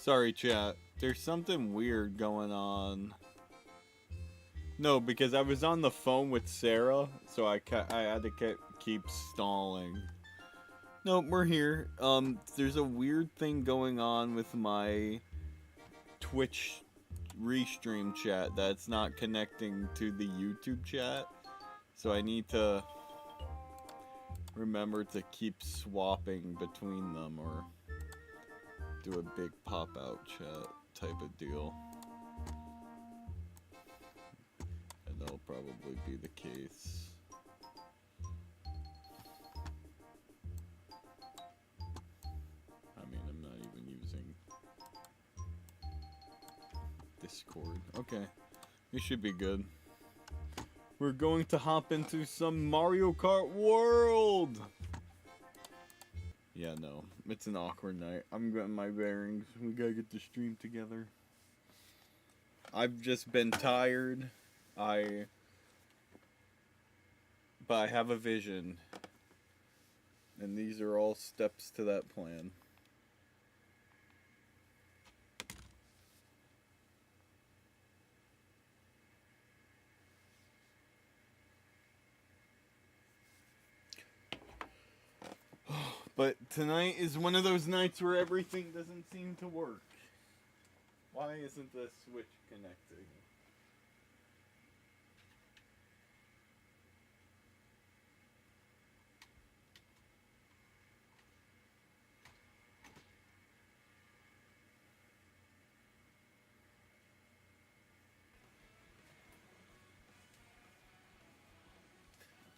Sorry, chat. There's something weird going on. No, because I was on the phone with Sarah, so I had to keep stalling. Nope, we're here. There's a weird thing going on with my Twitch restream chat that's not connecting to the YouTube chat. So I need to remember to keep swapping between them or do a big pop-out chat type of deal. And that'll probably be the case. I mean, I'm not even using Discord. Okay, we should be good. We're going to hop into some Mario Kart World! Yeah, no, it's an awkward night. I'm getting my bearings. We gotta get the stream together. I've just been tired. But I have a vision. And these are all steps to that plan. But tonight is one of those nights where everything doesn't seem to work. Why isn't the switch connecting?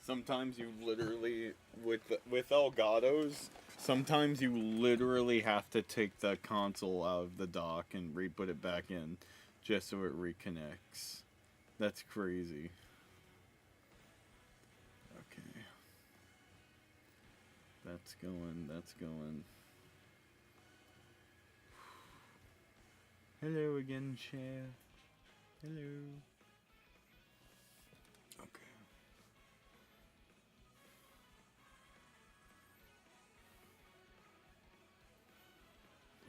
Sometimes you literally, with Elgato's, sometimes you literally have to take the console out of the dock and re-put it back in just so it reconnects. That's crazy. Okay. That's going. Hello again, Chair. Hello.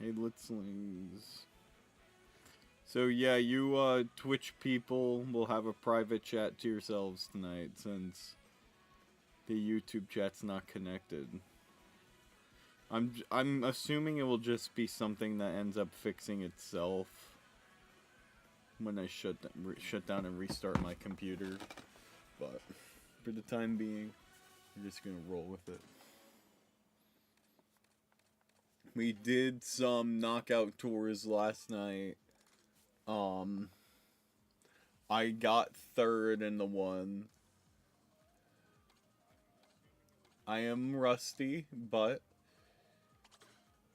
Hey, Litzlings. So yeah, you Twitch people will have a private chat to yourselves tonight since the YouTube chat's not connected. I'm assuming it will just be something that ends up fixing itself when I shut down and restart my computer. But for the time being, I'm just gonna roll with it. We did some knockout tours last night. I got third in the one. I am rusty, but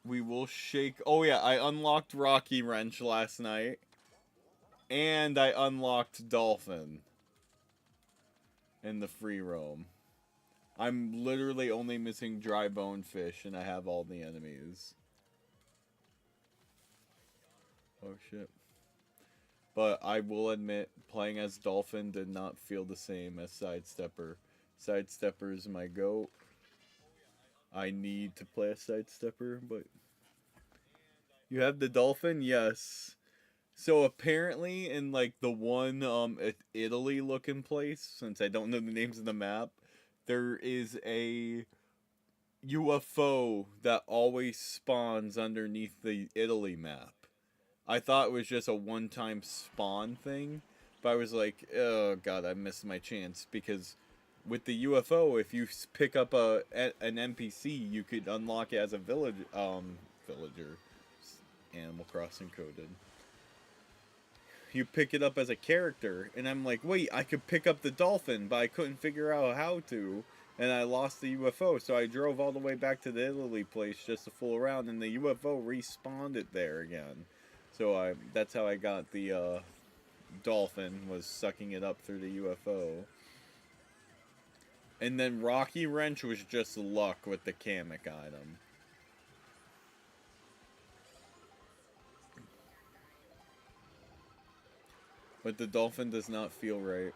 we will shake. Oh yeah, I unlocked Rocky Wrench last night. And I unlocked Dolphin in the free roam. I'm literally only missing Dry Bone Fish, and I have all the enemies. Oh shit. But I will admit, playing as Dolphin did not feel the same as Sidestepper. Sidestepper is my goat. I need to play a Sidestepper, but... You have the Dolphin? Yes. So apparently in like the one Italy looking place, since I don't know the names of the map, there is a UFO that always spawns underneath the Italy map. I thought it was just a one-time spawn thing, but I was like, oh god, I missed my chance, because with the UFO, if you pick up an NPC, you could unlock it as a villager. Animal Crossing coded. You pick it up as a character, and I'm like, wait, I could pick up the Dolphin, but I couldn't figure out how to, and I lost the UFO, so I drove all the way back to the Italy place just to fool around, and the UFO respawned it there again. So that's how I got the Dolphin, was sucking it up through the UFO. And then Rocky Wrench was just luck with the Kamek item. But the Dolphin does not feel right.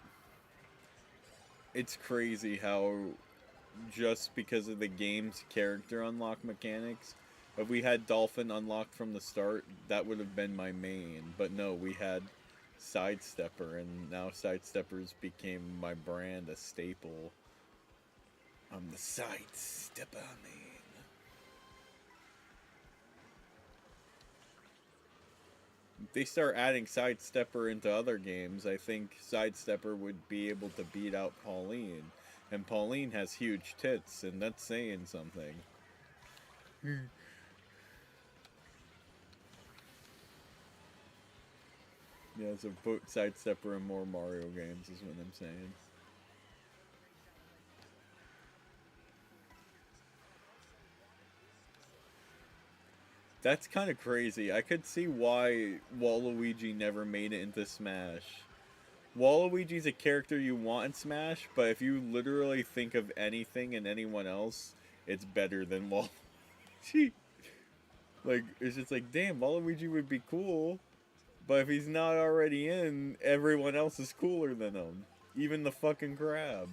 It's crazy how, just because of the game's character unlock mechanics, If we had Dolphin unlocked from the start, that would have been my main. But no, we had Sidestepper, and now Sidesteppers became my brand, a staple. I'm the Sidestepper man. If they start adding Sidestepper into other games, I think Sidestepper would be able to beat out Pauline. And Pauline has huge tits, and that's saying something. Yeah, so put Sidestepper in more Mario games is what I'm saying. That's kind of crazy. I could see why Waluigi never made it into Smash. Waluigi's a character you want in Smash, but if you literally think of anything and anyone else, it's better than Waluigi. Like, it's just like, damn, Waluigi would be cool, but if he's not already in, everyone else is cooler than him. Even the fucking crab.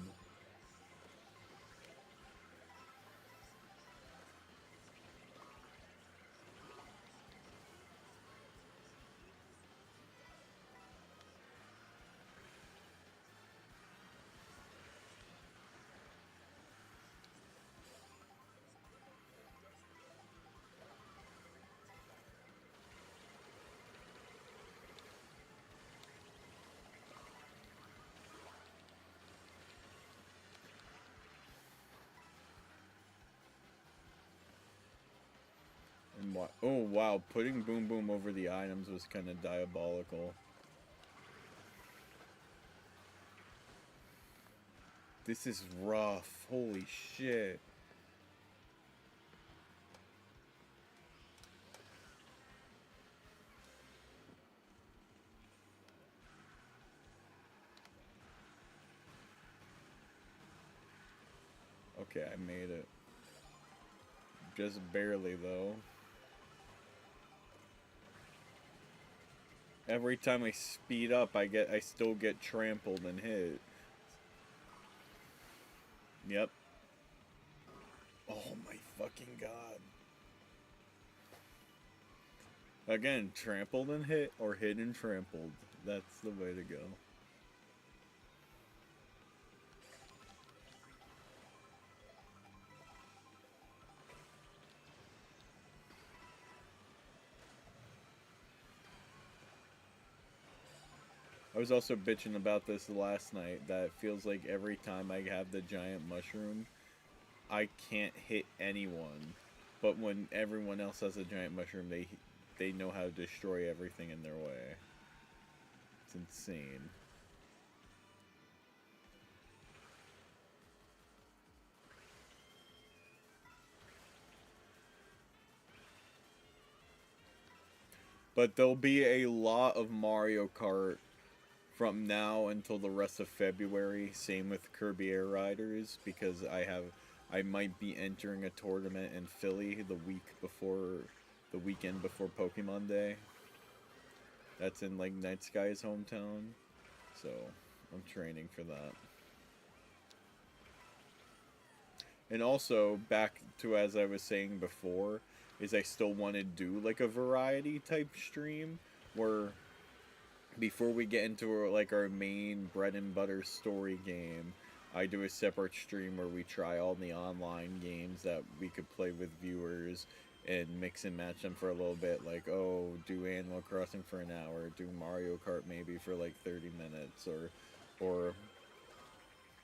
And oh wow, putting Boom Boom over the items was kind of diabolical. This is rough. Holy shit. Okay, I made it. Just barely though. Every time I speed up, I still get trampled and hit. Yep. Oh my fucking god. Again, trampled and hit or hit and trampled. That's the way to go. I was also bitching about this last night, that it feels like every time I have the giant mushroom, I can't hit anyone. But when everyone else has a giant mushroom, they know how to destroy everything in their way. It's insane. But there'll be a lot of Mario Kart from now until the rest of February. Same with Kirby Air Riders, because I might be entering a tournament in Philly the weekend before Pokemon Day. That's in like Night Sky's hometown, so I'm training for that. And also, back to as I was saying before, is I still want to do like a variety type stream where before we get into like our main bread and butter story game, I do a separate stream where we try all the online games that we could play with viewers and mix and match them for a little bit. Like, oh, do Animal Crossing for an hour, do Mario Kart maybe for like 30 minutes, or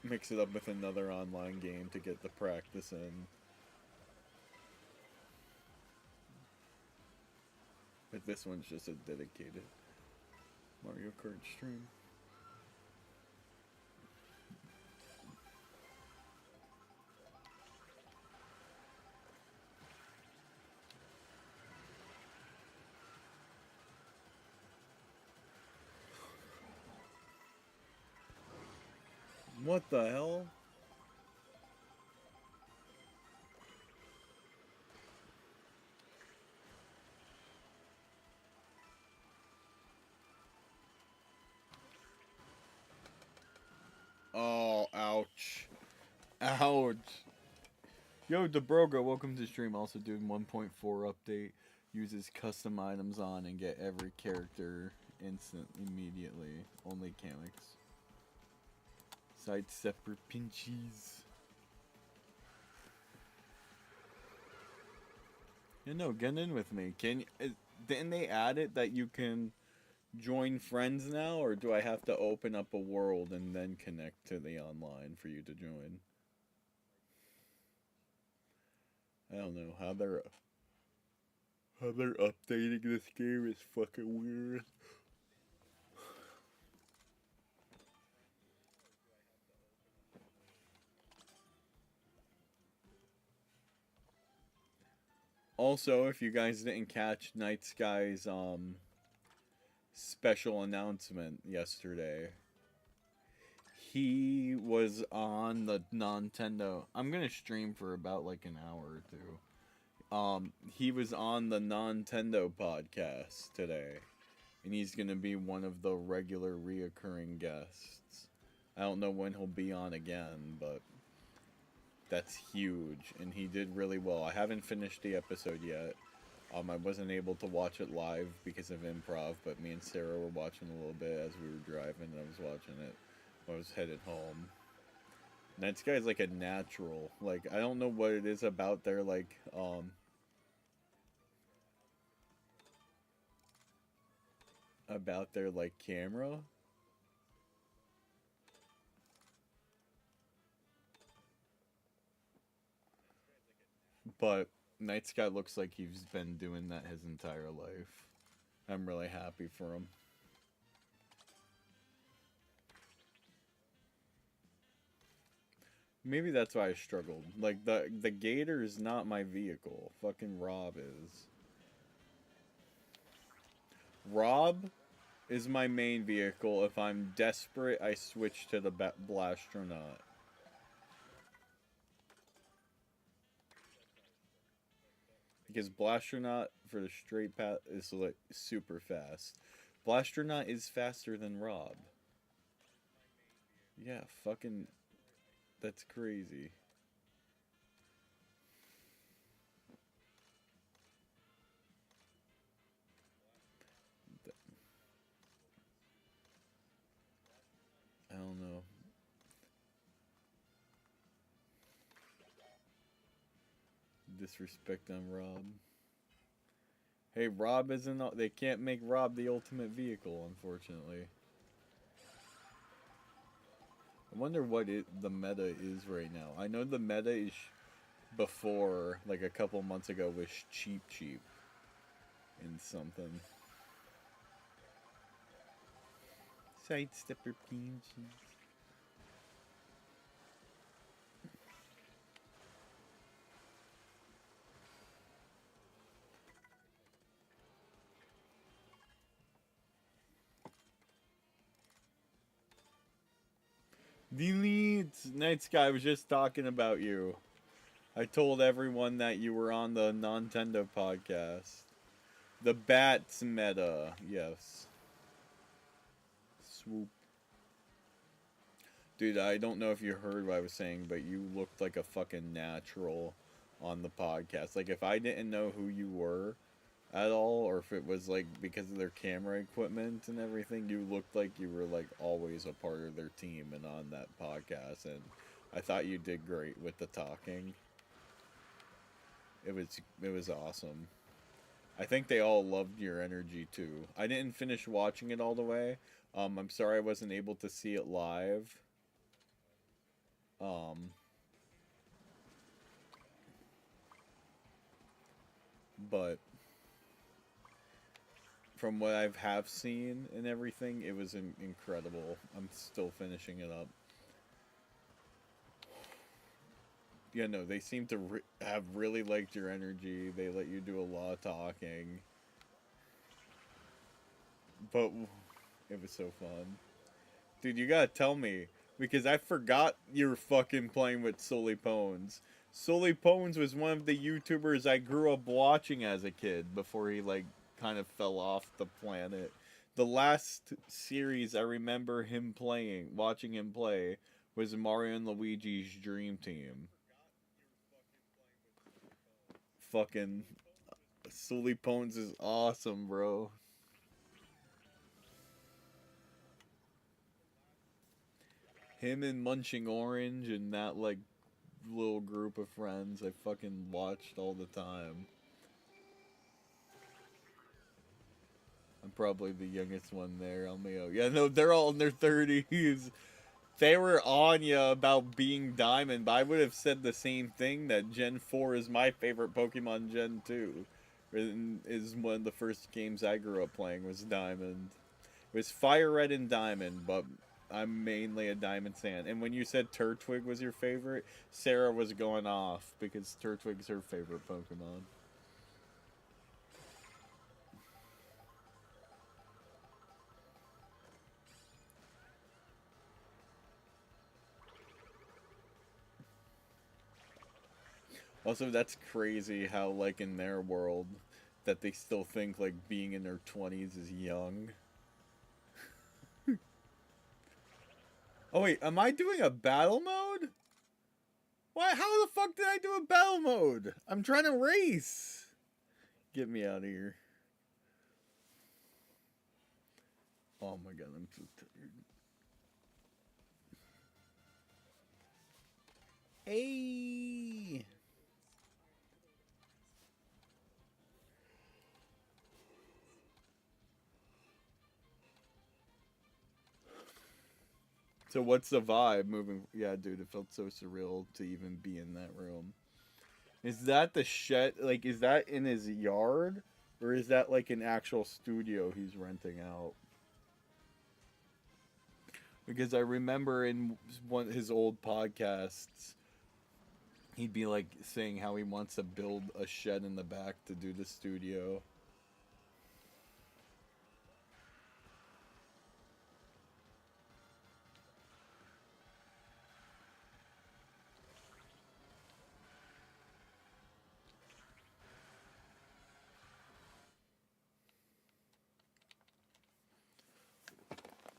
mix it up with another online game to get the practice in. But this one's just a dedicated Mario Kart stream. What the hell? Oh, ouch. Ouch. Yo, Dobroga, welcome to stream. Also doing 1.4 update. Uses custom items on and get every character instant immediately. Only mechanics. Sidestepper pinchies. Yeah, no, get in with me. Didn't they add it that you can join friends now, or do I have to open up a world and then connect to the online for you to join? I don't know how they're updating this game is fucking weird. Also, if you guys didn't catch Night Sky's special announcement yesterday, he was on the Nintendo. I'm gonna stream for about like an hour or two. He was on the Nintendo podcast today, and he's gonna be one of the regular reoccurring guests. I don't know when he'll be on again, but that's huge, and he did really well. I haven't finished the episode yet. I wasn't able to watch it live because of improv, but me and Sarah were watching a little bit as we were driving, and I was watching it when I was headed home. And that guy's like a natural. Like, I don't know what it is about their like camera. But Night Sky looks like he's been doing that his entire life. I'm really happy for him. Maybe that's why I struggled. Like the Gator is not my vehicle. Fucking Rob is. Rob is my main vehicle. If I'm desperate, I switch to the Blastronaut. Because Blastronaut for the straight path is like super fast. Blastronaut is faster than Rob. Yeah, fucking that's crazy. I don't know. Disrespect on Rob. Hey, Rob isn't. They can't make Rob the ultimate vehicle, unfortunately. I wonder what the meta is right now. I know the meta is before, like a couple months ago, was cheap in something. Sidestepper pinches. Delete! Night Sky was just talking about you. I told everyone that you were on the Nintendo podcast. The Bats meta, yes. Swoop. Dude, I don't know if you heard what I was saying, but you looked like a fucking natural on the podcast. Like, if I didn't know who you were at all, or if it was, like, because of their camera equipment and everything, you looked like you were, like, always a part of their team and on that podcast, and I thought you did great with the talking. It was awesome. I think they all loved your energy, too. I didn't finish watching it all the way. I'm sorry I wasn't able to see it live. Um, but from what I have seen and everything, it was incredible. I'm still finishing it up. Yeah, no, they seem to have really liked your energy. They let you do a lot of talking. But it was so fun. Dude, you gotta tell me. Because I forgot you were fucking playing with Sully Pones. Sully Pones was one of the YouTubers I grew up watching as a kid before he, like, kind of fell off the planet. The last series I remember him playing, watching him play, was Mario and Luigi's Dream Team. fucking Sulipones is awesome, bro. Him and Munching Orange and that like little group of friends I fucking watched all the time. I'm probably the youngest one there. Yeah, no, they're all in their 30s. They were on ya about being Diamond, but I would have said the same thing that Gen 4 is my favorite Pokemon Gen 2. Is one of the first games I grew up playing was Diamond. It was Fire Red and Diamond, but I'm mainly a Diamond fan. And when you said Turtwig was your favorite, Sarah was going off because Turtwig's her favorite Pokemon. Also, that's crazy how, like, in their world, that they still think, like, being in their 20s is young. Oh, wait, am I doing a battle mode? Why? How the fuck did I do a battle mode? I'm trying to race. Get me out of here. Oh my god, I'm so tired. Hey! So what's the vibe moving? Yeah, dude, it felt so surreal to even be in that room. Is that the shed? Like, is that in his yard? Or is that like an actual studio he's renting out? Because I remember in one of his old podcasts, he'd be like saying how he wants to build a shed in the back to do the studio.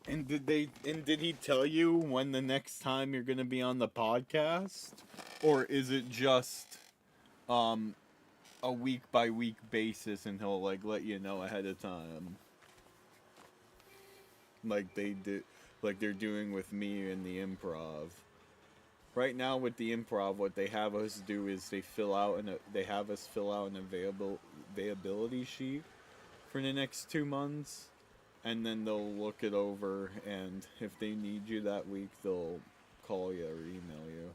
And did he tell you when the next time you're gonna be on the podcast? Or is it just um a week by week basis and he'll like let you know ahead of time? Like they did like they're doing with me in the improv. Right now with the improv what they have us do is they have us fill out an availability sheet for the next 2 months. And then they'll look it over, and if they need you that week, they'll call you or email you.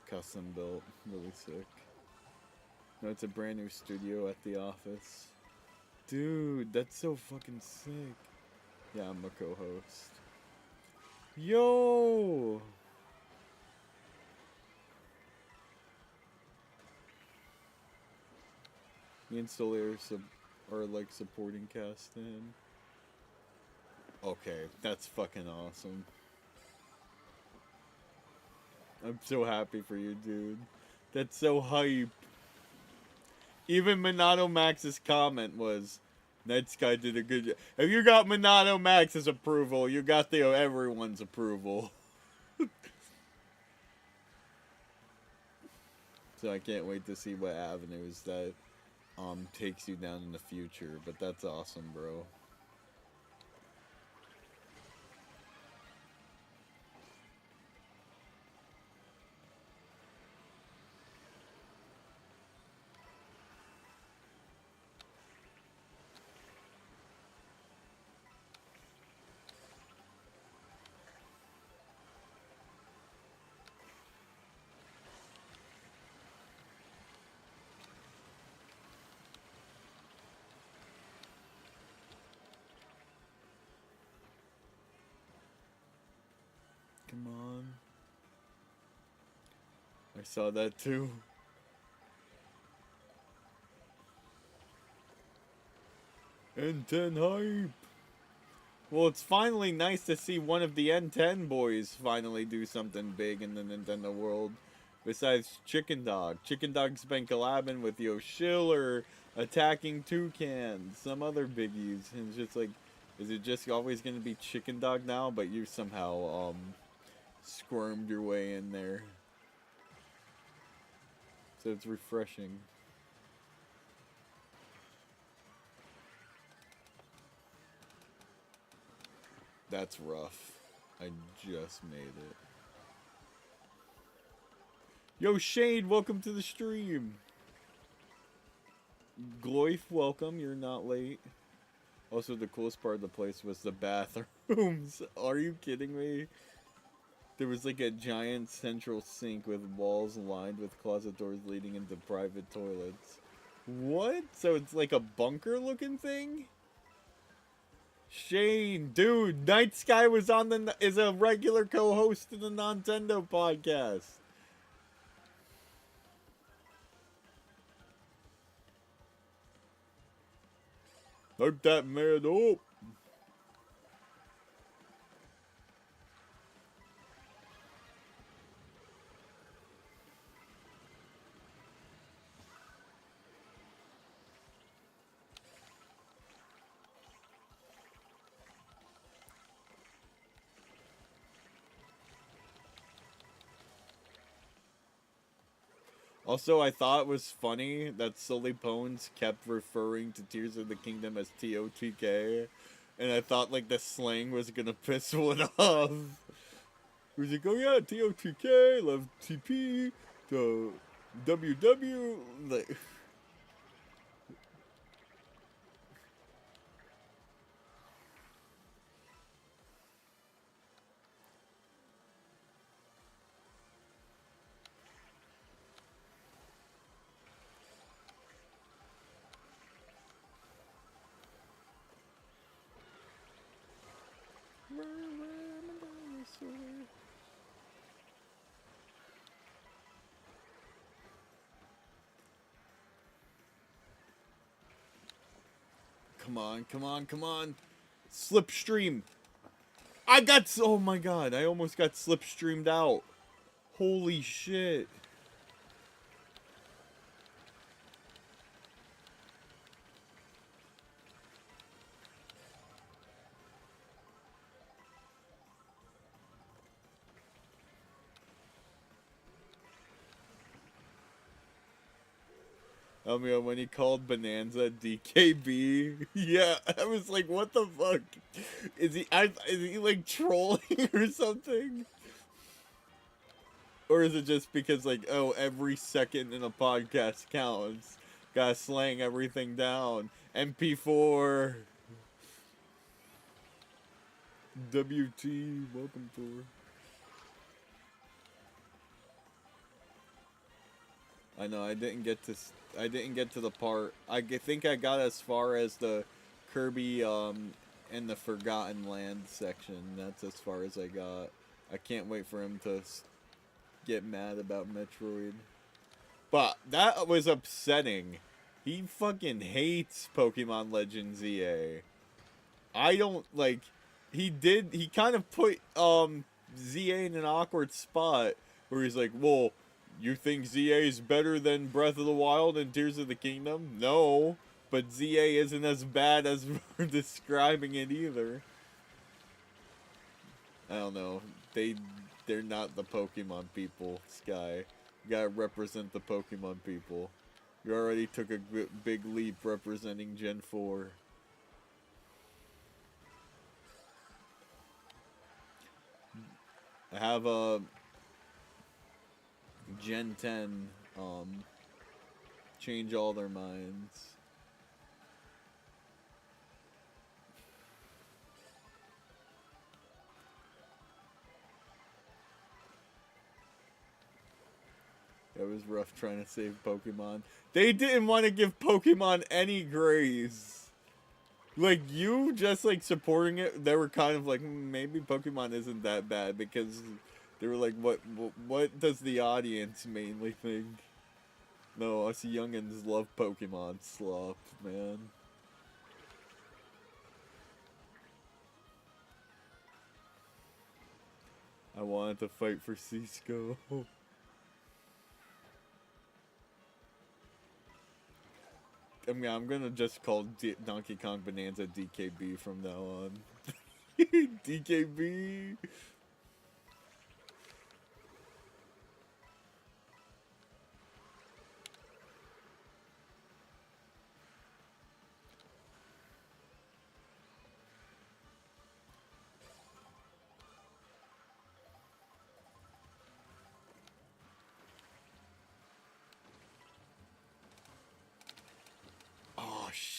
Custom built, really sick. No, it's a brand new studio at the office. Dude, that's so fucking sick. Yeah, I'm a co-host. Yo! Me and Soler are like supporting cast in. Okay, that's fucking awesome. I'm so happy for you, dude. That's so hype. Even Minato Max's comment was, Netsky did a good job. If you got Minato Max's approval, you got everyone's approval. So I can't wait to see what avenues that takes you down in the future. But that's awesome, bro. Come on. I saw that too. N10 hype. Well, it's finally nice to see one of the N10 boys finally do something big in the Nintendo world. Besides Chicken Dog. Chicken Dog's been collabing with Yoshiller, attacking Toucan, some other biggies. And it's just like, is it just always going to be Chicken Dog now? But you somehow squirmed your way in there. So it's refreshing. That's rough. I just made it. Yo, Shade, welcome to the stream. Gloif, welcome. You're not late. Also, the coolest part of the place was the bathrooms. Are you kidding me? There was like a giant central sink with walls lined with closet doors leading into private toilets. What? So it's like a bunker looking thing? Shane, dude, Night Sky was on is a regular co-host of the Nintendo podcast. Hope that man up. Also, I thought it was funny that Sully Pones kept referring to Tears of the Kingdom as TOTK, and I thought like the slang was gonna piss one off. He was like, oh yeah, TOTK, love TP, the WW, like... Come on, come on, come on. Slipstream. I got... Oh my god, I almost got slipstreamed out. Holy shit. I mean, when he called Bonanza DKB, yeah, I was like, what the fuck? Is he like trolling or something? Or is it just because like, oh, every second in a podcast counts? Gotta slang everything down. MP4. WT, welcome tour. I know I didn't get to the part. I think I got as far as the Kirby and the Forgotten Land section. That's as far as I got. I can't wait for him to get mad about Metroid. But that was upsetting. He fucking hates Pokemon Legends EA. I don't like. He kind of put ZA in an awkward spot where he's like, well, you think ZA is better than Breath of the Wild and Tears of the Kingdom? No, but ZA isn't as bad as we're describing it either. I don't know. They're not the Pokemon people, Sky. You gotta represent the Pokemon people. You already took a big leap representing Gen 4. I have a Gen 10 change all their minds. It was rough trying to save Pokemon. They didn't want to give Pokemon any grace. Like, you just, like, supporting it, they were kind of like, maybe Pokemon isn't that bad, because they were like, what does the audience mainly think? No, us youngins love Pokemon slop, man. I wanted to fight for Cisco. I mean, I'm gonna just call Donkey Kong Bonanza DKB from now on. DKB!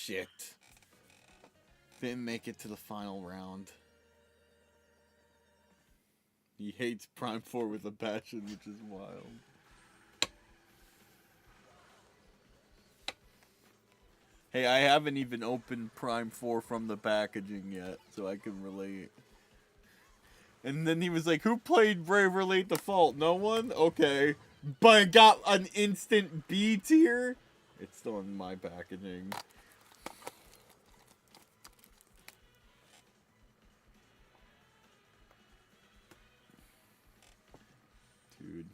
shit. Didn't make it to the final round. He hates Prime 4 with a passion, which is wild. Hey, I haven't even opened Prime 4 from the packaging yet, so I can relate. And then he was like, who played Brave Late Default? No one? Okay. But I got an instant B tier? It's still in my packaging. Dude,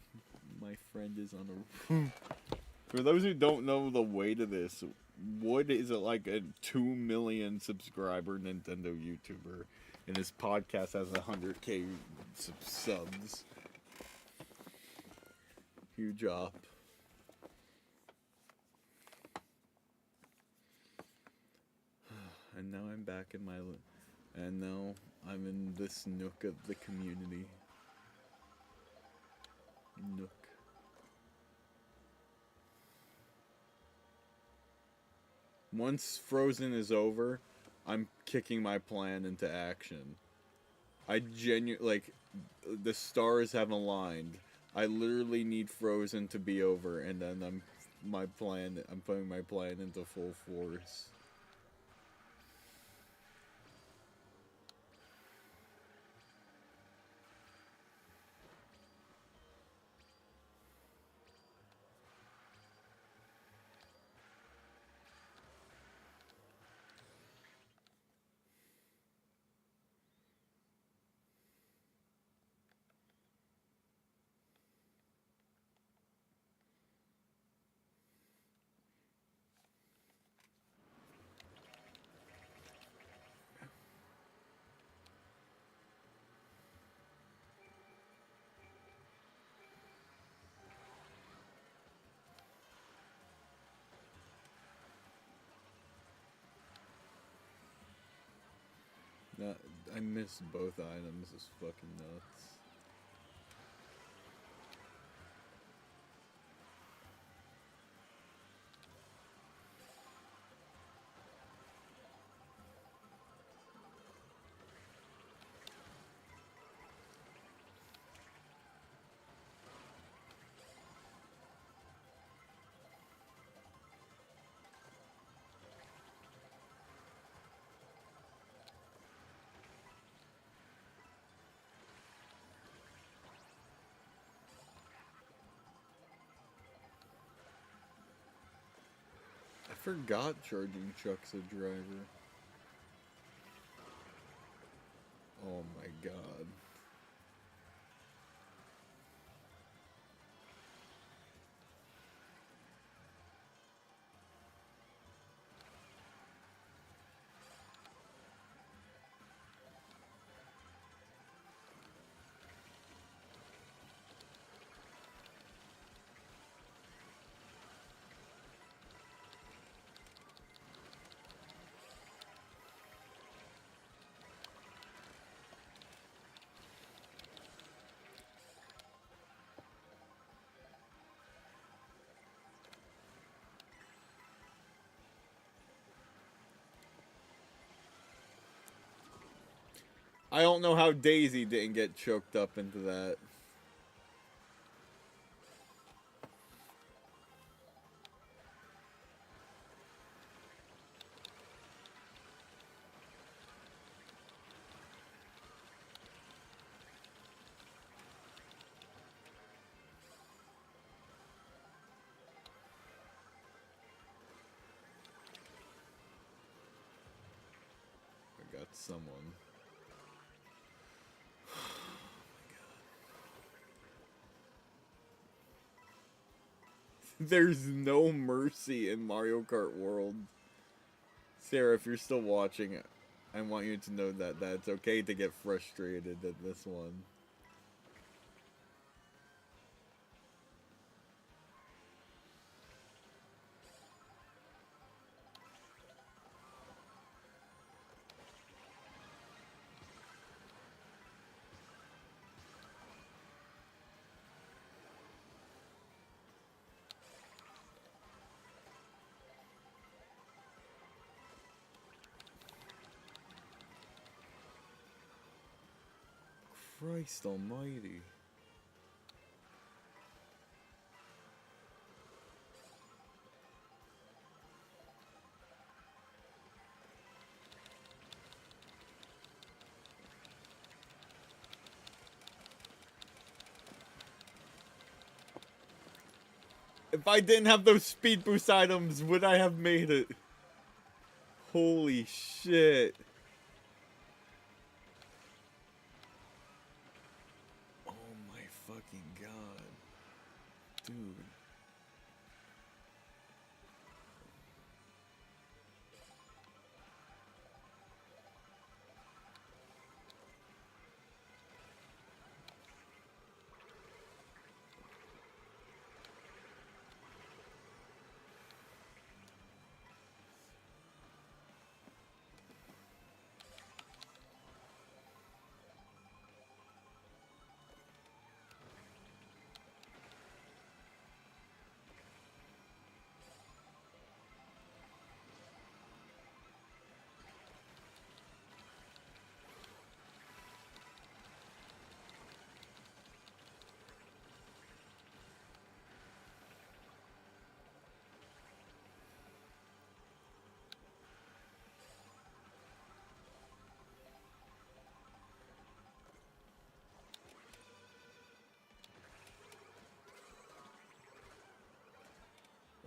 my friend is on a... For those who don't know the weight of this, Wood is like a 2 million subscriber Nintendo YouTuber, and his podcast has 100K subs. Huge up. And now I'm back in my... And now I'm in this nook of the community. Nook. Once Frozen is over, I'm kicking my plan into action. I like, the stars have aligned. I literally need Frozen to be over, and then I'm putting my plan into full force. I missed both items. It's fucking nuts. I forgot Charging Chuck's a driver. Oh my god. I don't know how Daisy didn't get choked up into that. I got someone. There's no mercy in Mario Kart World. Sarah, if you're still watching, I want you to know that it's okay to get frustrated at this one. Christ almighty. If I didn't have those speed boost items, would I have made it? Holy shit. Oh my fucking god. Dude.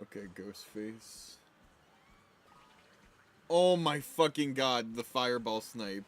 Okay, Ghostface. Oh my fucking god, the fireball snipe.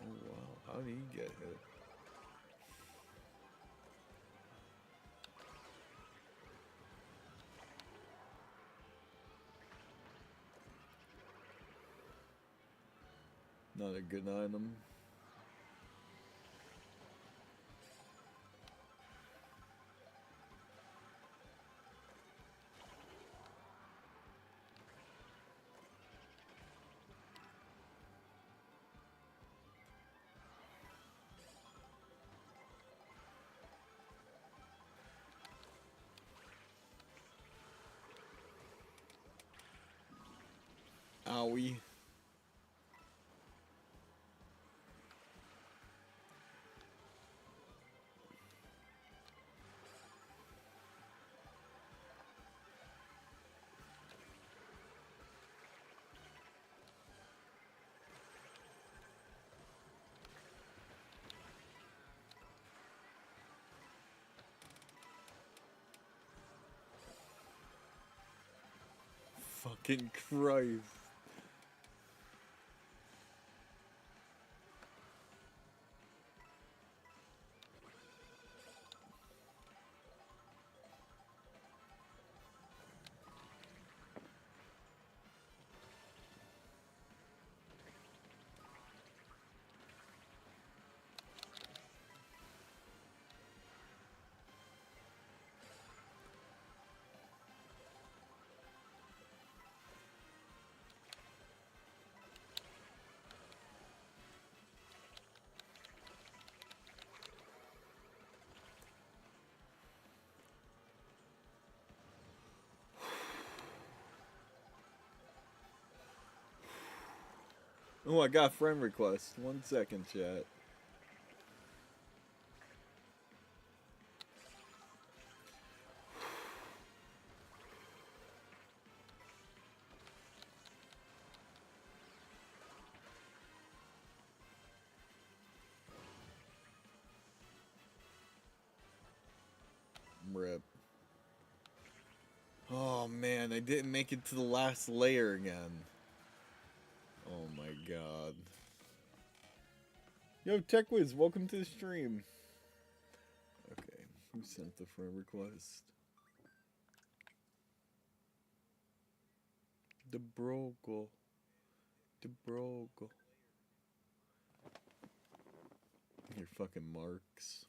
Oh wow, how did he get hit? Not a good item. Owie. Fucking Christ. Oh, I got friend request. 1 second, chat. Rip. Oh man, I didn't make it to the last layer again. Oh my god. Yo, TechWiz, welcome to the stream. Okay, who sent the friend request? DeBrogle. DeBrogle. Your fucking marks.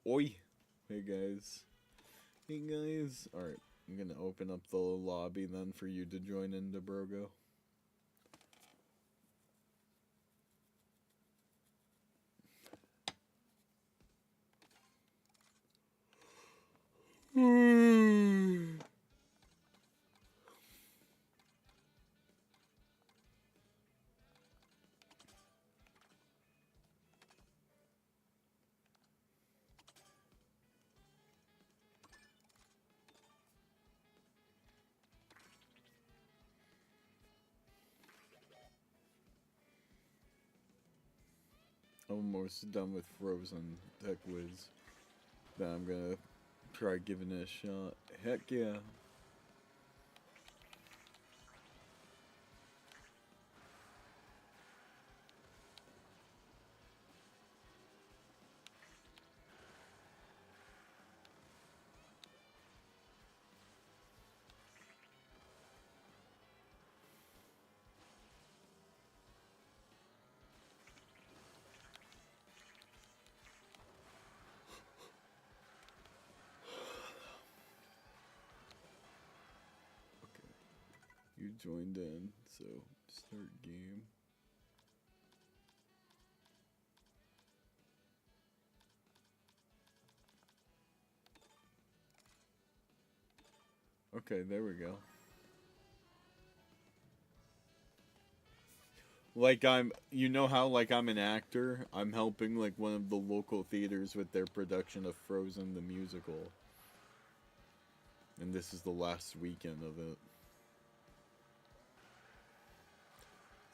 Oi. Hey guys. Hey guys. Alright, I'm gonna open up the lobby then for you to join in, DeBrogo. I'm almost done with Frozen TechWiz. Then I'm gonna try giving it a shot. Heck yeah. You joined in, so start game. Okay, there we go. Like you know how like I'm an actor? I'm helping like one of the local theaters with their production of Frozen the musical. And this is the last weekend of it.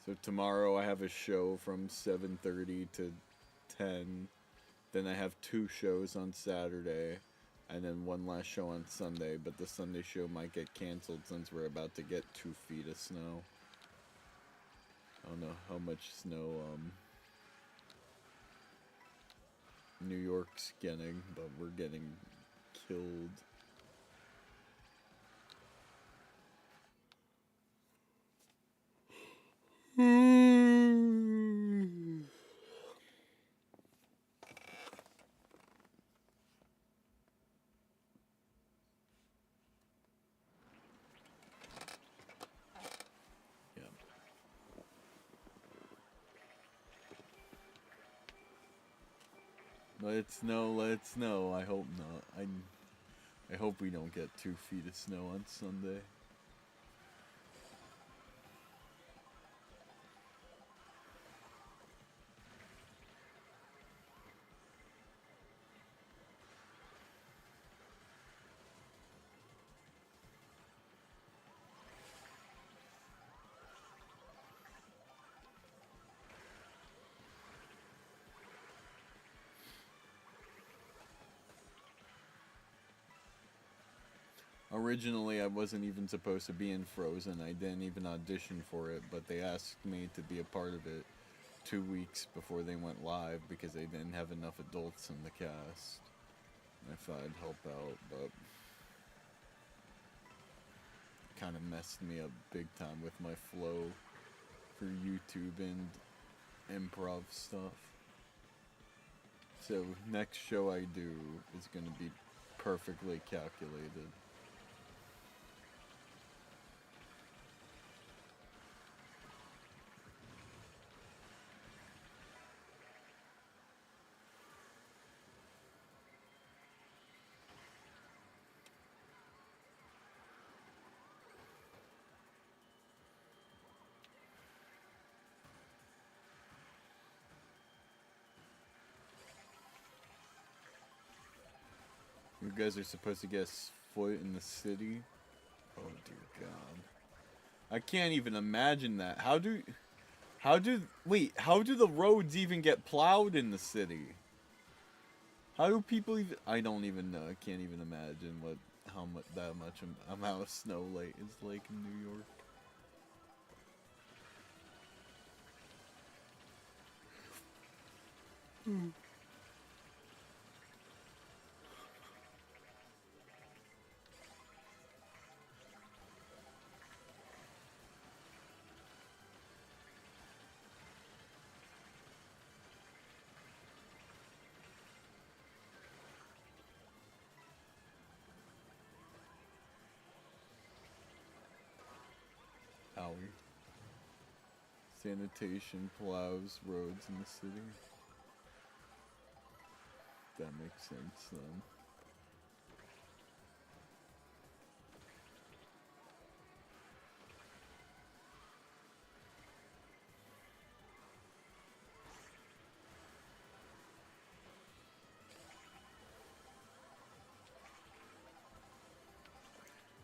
So tomorrow I have a show from 7:30 to 10. Then I have 2 shows on Saturday. And then one last show on Sunday. But the Sunday show might get canceled since we're about to get 2 feet of snow. I don't know how much snow New York's getting, but we're getting killed. Let it snow, let it snow. I hope not. I hope we don't get 2 feet of snow on Sunday. Originally, I wasn't even supposed to be in Frozen. I didn't even audition for it, but they asked me to be a part of it 2 weeks before they went live because they didn't have enough adults in the cast. I thought I'd help out, but kind of messed me up big time with my flow for YouTube and improv stuff. So next show I do is going to be perfectly calculated. You guys are supposed to get a foot in the city? Oh dear God. I can't even imagine that. How do the roads even get plowed in the city? How do people even? I don't even know. I can't even imagine what how much that much amount of snow like is like in New York. Howie. Sanitation plows roads in the city. That makes sense then.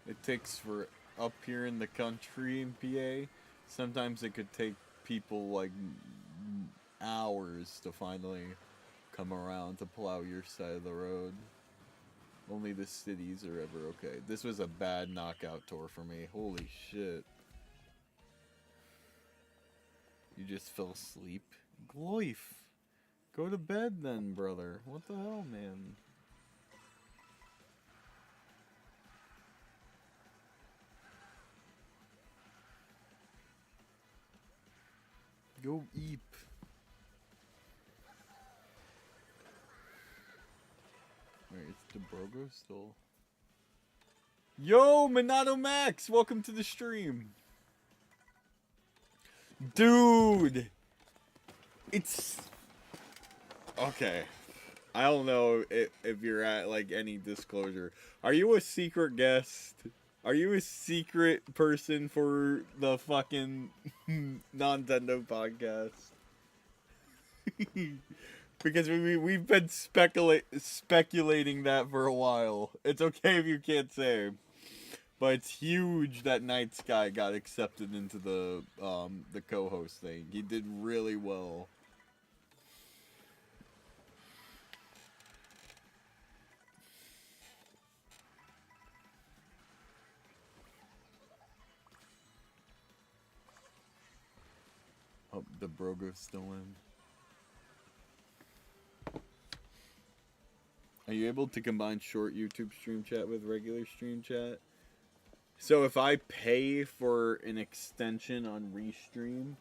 It takes for up here in the country in PA. Sometimes it could take people like hours to finally come around to plow your side of the road. Only the cities are ever okay. This was a bad knockout tour for me. Holy shit. You just fell asleep? Gloif. Go to bed then, brother. What the hell, man? Go eep. Wait, it's DeBrogo still. Yo, Minato Max! Welcome to the stream. Dude! It's... Okay. I don't know if you're at, like, any disclosure. Are you a secret guest? Are you a secret person for the fucking Nintendo podcast? Because we've been speculating that for a while. It's okay if you can't say. But it's huge that Night Sky got accepted into the co-host thing. He did really well. Oh, the Brogo's still in. Are you able to combine short YouTube stream chat with regular stream chat? So if I pay for an extension on Restream,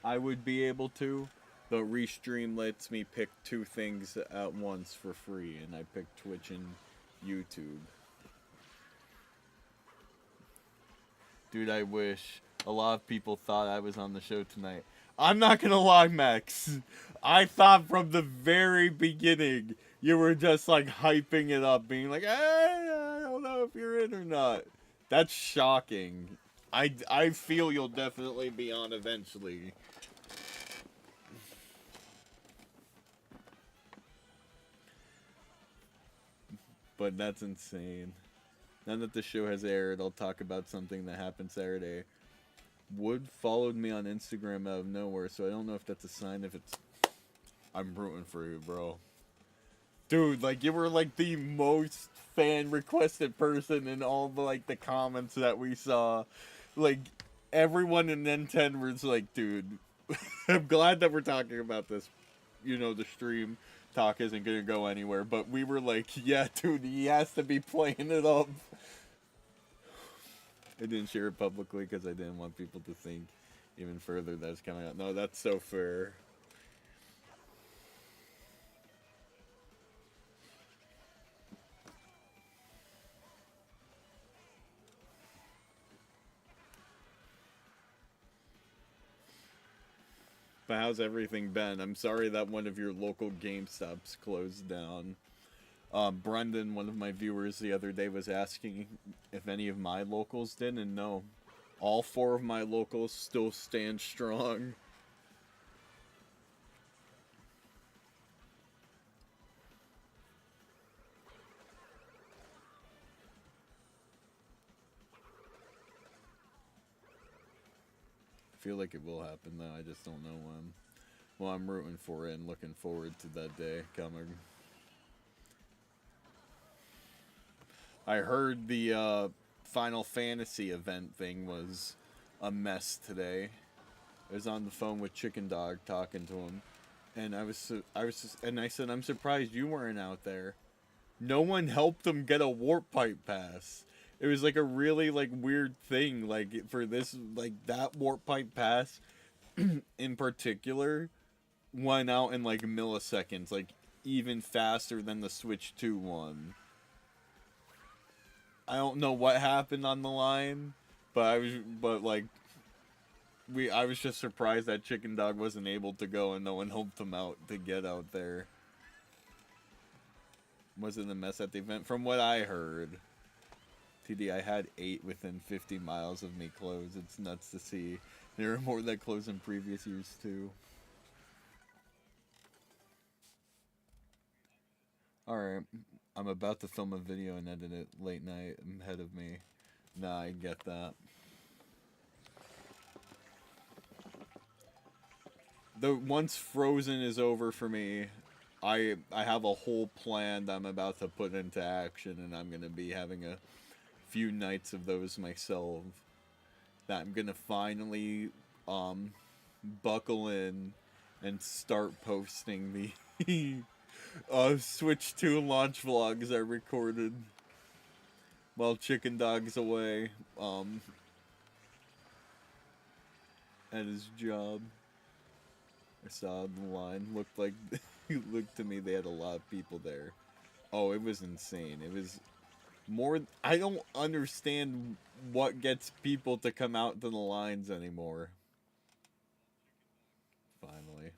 I would be able to. But Restream lets me pick two things at once for free, and I picked Twitch and YouTube. Dude, I wish. A lot of people thought I was on the show tonight. I'm not gonna lie, Max. I thought from the very beginning you were just like hyping it up, being like, I don't know if you're in or not. That's shocking. I feel you'll definitely be on eventually. But that's insane. Now that the show has aired, I'll talk about something that happened Saturday. Wood followed me on Instagram out of nowhere, so I don't know if that's a sign if it's... I'm rooting for you, bro. Dude, like, you were, like, the most fan-requested person in all the, like, the comments that we saw. Like, everyone in N10 was like, dude, I'm glad that we're talking about this. You know, the stream talk isn't gonna go anywhere, but we were like, yeah, dude, he has to be playing it up. I didn't share it publicly because I didn't want people to think even further that it's coming out. No, that's so fair. But how's everything been? I'm sorry that one of your local GameStops closed down. Brendan, one of my viewers the other day, was asking if any of my locals did, and no. All four of my locals still stand strong. I feel like it will happen, though. I just don't know when. Well, I'm rooting for it and looking forward to that day coming. I heard the Final Fantasy event thing was a mess today. I was on the phone with Chicken Dog talking to him, and I said, I'm surprised you weren't out there. No one helped him get a warp pipe pass. It was like a really like weird thing, like for this, like that warp pipe pass in particular went out in like milliseconds, like even faster than the Switch 2 one. I don't know what happened on the line, but I was just surprised that Chicken Dog wasn't able to go and no one helped him out to get out there. Wasn't a mess at the event from what I heard. TD, I had 8 within 50 miles of me close. It's nuts to see. There are more that close in previous years too. Alright, I'm about to film a video and edit it late night ahead of me. Nah, I get that. Once Frozen is over for me, I have a whole plan that I'm about to put into action, and I'm gonna be having a few nights of those myself. That I'm gonna finally buckle in and start posting the Switch 2 launch vlogs I recorded while Chicken Dog's away at his job. I saw the line. Looked like it looked to me they had a lot of people there. Oh, it was insane. It was more. I don't understand what gets people to come out to the lines anymore. Finally.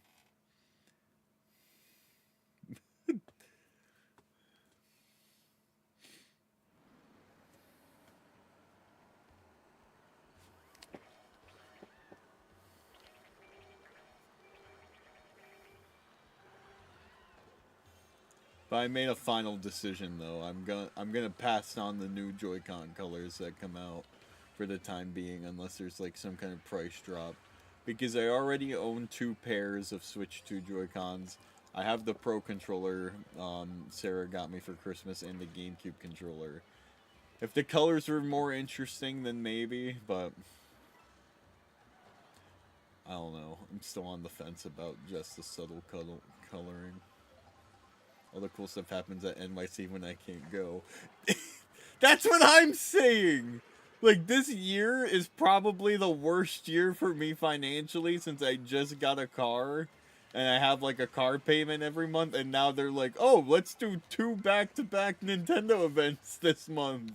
But I made a final decision though. I'm gonna pass on the new Joy-Con colors that come out for the time being, unless there's like some kind of price drop. Because I already own 2 pairs of Switch 2 Joy-Cons. I have the Pro controller Sarah got me for Christmas and the GameCube controller. If the colors were more interesting, then maybe, but I don't know. I'm still on the fence about just the subtle coloring. All the cool stuff happens at NYC when I can't go. That's what I'm saying! Like, this year is probably the worst year for me financially since I just got a car. And I have, like, a car payment every month. And now they're like, oh, let's do 2 back-to-back Nintendo events this month.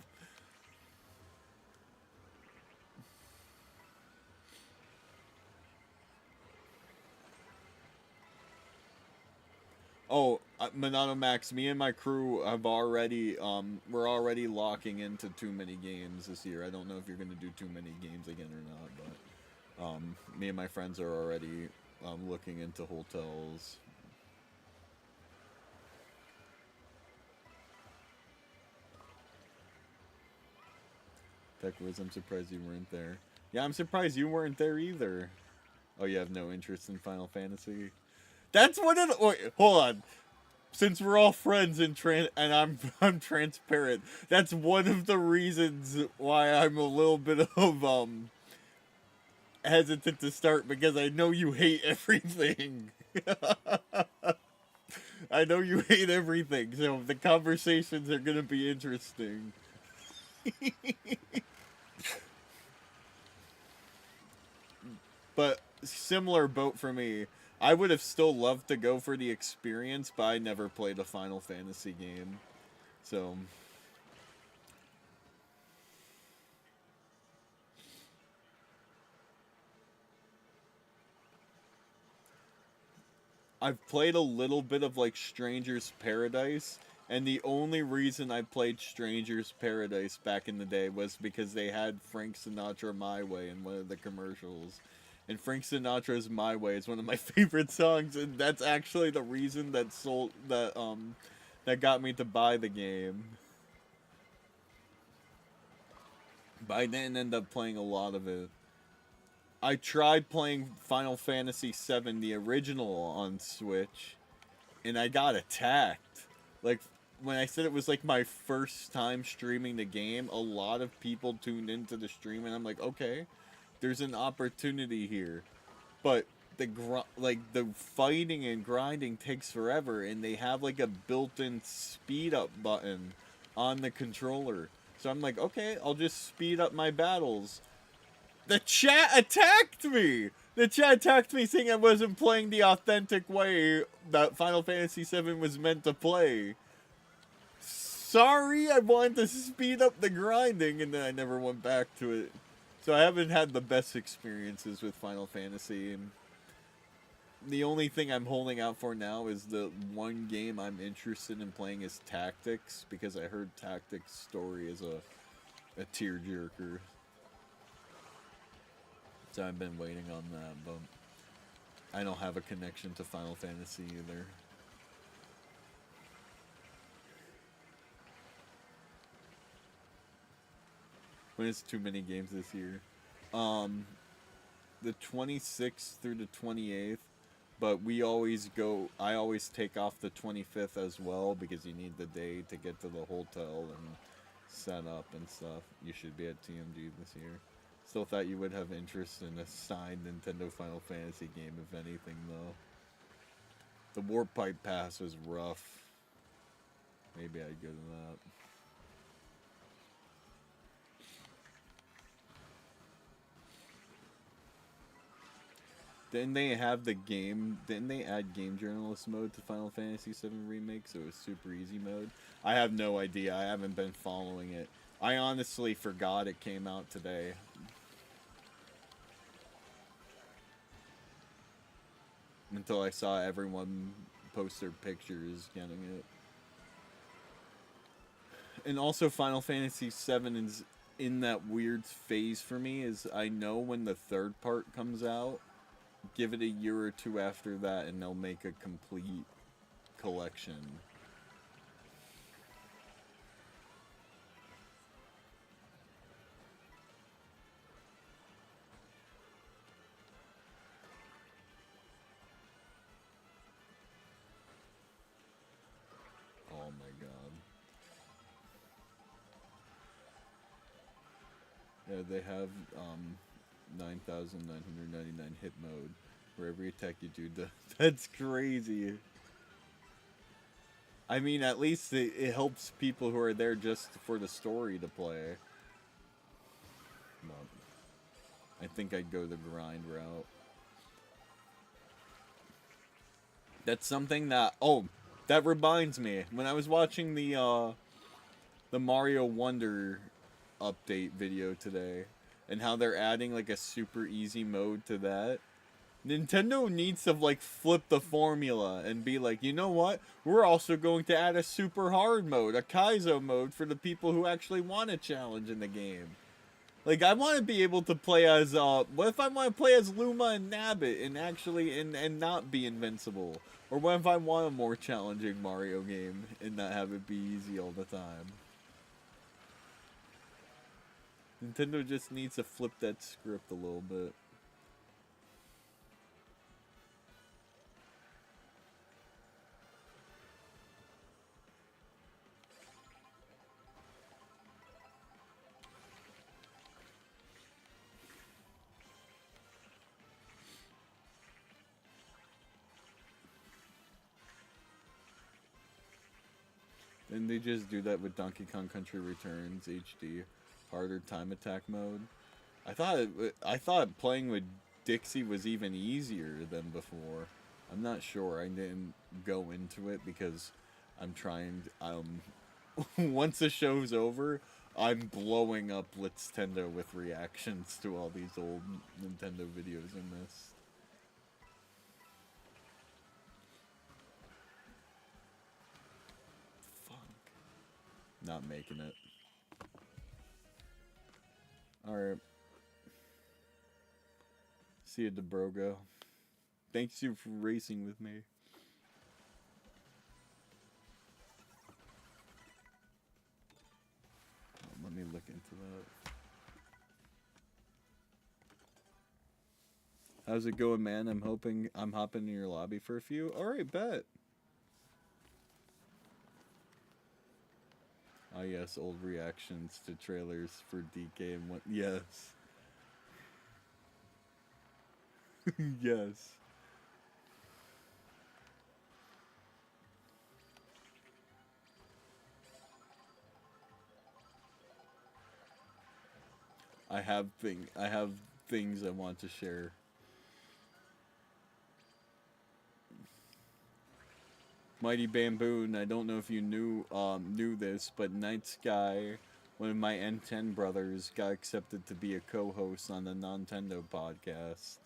Oh, Monado Max, me and my crew have already, we're already locking into too many games this year. I don't know if you're going to do too many games again or not, but, me and my friends are already, looking into hotels. Techwiz, I'm surprised you weren't there. Yeah, I'm surprised you weren't there either. Oh, you have no interest in Final Fantasy? That's one of the... Wait, hold on. Since we're all friends and I'm transparent, that's one of the reasons why I'm a little bit of hesitant to start, because I know you hate everything. I know you hate everything, so the conversations are gonna be interesting. But similar boat for me. I would have still loved to go for the experience, but I never played a Final Fantasy game. So I've played a little bit of like Stranger's Paradise, and the only reason I played Stranger's Paradise back in the day was because they had Frank Sinatra My Way in one of the commercials. And Frank Sinatra's My Way is one of my favorite songs, and that's actually the reason that got me to buy the game. But I didn't end up playing a lot of it. I tried playing Final Fantasy VII, the original, on Switch, and I got attacked. Like, when I said it was like my first time streaming the game, a lot of people tuned into the stream, and I'm like, okay, there's an opportunity here, but the fighting and grinding takes forever, and they have like a built-in speed up button on the controller. So I'm like, okay, I'll just speed up my battles. The chat attacked me! The chat attacked me saying I wasn't playing the authentic way that Final Fantasy VII was meant to play. Sorry, I wanted to speed up the grinding, and then I never went back to it. So I haven't had the best experiences with Final Fantasy, and the only thing I'm holding out for now is the one game I'm interested in playing is Tactics, because I heard Tactics story is a tearjerker. So I've been waiting on that, but I don't have a connection to Final Fantasy either. When it's too many games this year. The 26th through the 28th, but I always take off the 25th as well, because you need the day to get to the hotel and set up and stuff. You should be at TMG this year. Still thought you would have interest in a signed Nintendo Final Fantasy game, if anything, though. The Warp Pipe Pass was rough. Maybe I'd go to that. Didn't they have the game? Didn't they add game journalist mode to Final Fantasy VII Remake, so it was super easy mode? I have no idea. I haven't been following it. I honestly forgot it came out today. Until I saw everyone post their pictures getting it. And also Final Fantasy VII is in that weird phase for me, is I know when the third part comes out, give it a year or two after that and they'll make a complete collection. Oh my god. Yeah, they have 9,999 hit mode, where every attack you do does. That's crazy. I mean, at least it helps people who are there just for the story to play. But I think I'd go the grind route. That's something that... Oh, that reminds me. When I was watching the Mario Wonder update video today, and how they're adding like a super easy mode to that, Nintendo needs to like flip the formula and be like, you know what? We're also going to add a super hard mode, a Kaizo mode for the people who actually want a challenge in the game. Like, I want to be able to play as, what if I want to play as Luma and Nabbit and actually, and not be invincible? Or what if I want a more challenging Mario game and not have it be easy all the time? Nintendo just needs to flip that script a little bit. And they just do that with Donkey Kong Country Returns HD, harder time attack mode. I thought playing with Dixie was even easier than before. I'm not sure. I didn't go into it because I'm trying. Once the show's over, I'm blowing up Blitztendo with reactions to all these old Nintendo videos I missed. Not making it. Alright. See you, DeBrogo. Thanks you for racing with me. Let me look into that. How's it going, man? I'm hopping in your lobby for a few. Alright, bet. Ah, yes, old reactions to trailers for DK and what? Yes. Yes. I have things I want to share. Mighty Bamboon, I don't know if you knew this, but Night Sky, one of my N10 brothers, got accepted to be a co-host on the Nintendo podcast.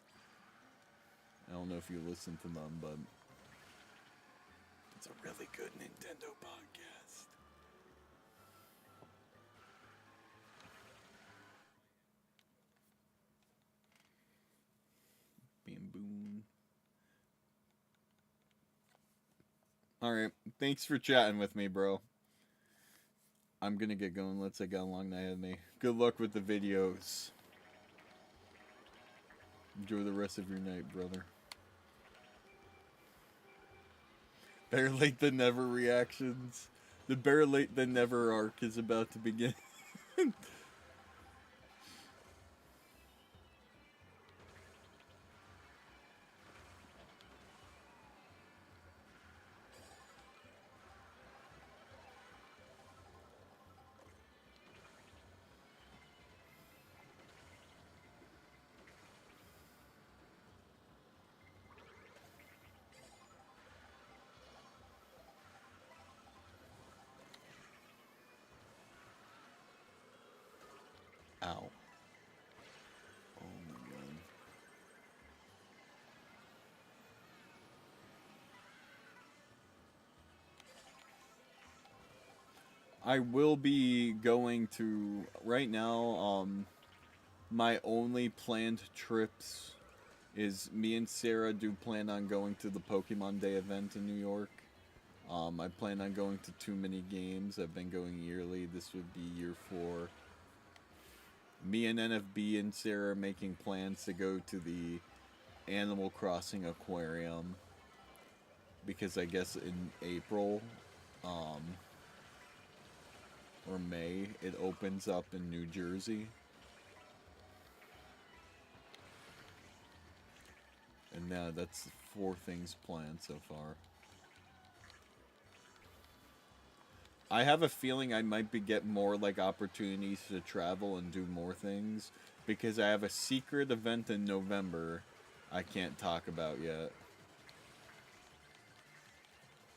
I don't know if you listen to them, but it's a really good Nintendo podcast. Bamboon. Alright, thanks for chatting with me, bro. I'm gonna get going. Let's say got a long night ahead of me. Good luck with the videos. Enjoy the rest of your night, brother. Better late than never reactions. The better late than never arc is about to begin. Ow. Oh my god. I will be going to right now, my only planned trips is me and Sarah do plan on going to the Pokemon Day event in New York. I plan on going to too many games. I've been going yearly. This would be year 4. Me and NFB and Sarah are making plans to go to the Animal Crossing Aquarium because I guess in April or May it opens up in New Jersey. And now that's 4 things planned so far. I have a feeling I might get more like opportunities to travel and do more things because I have a secret event in November I can't talk about yet.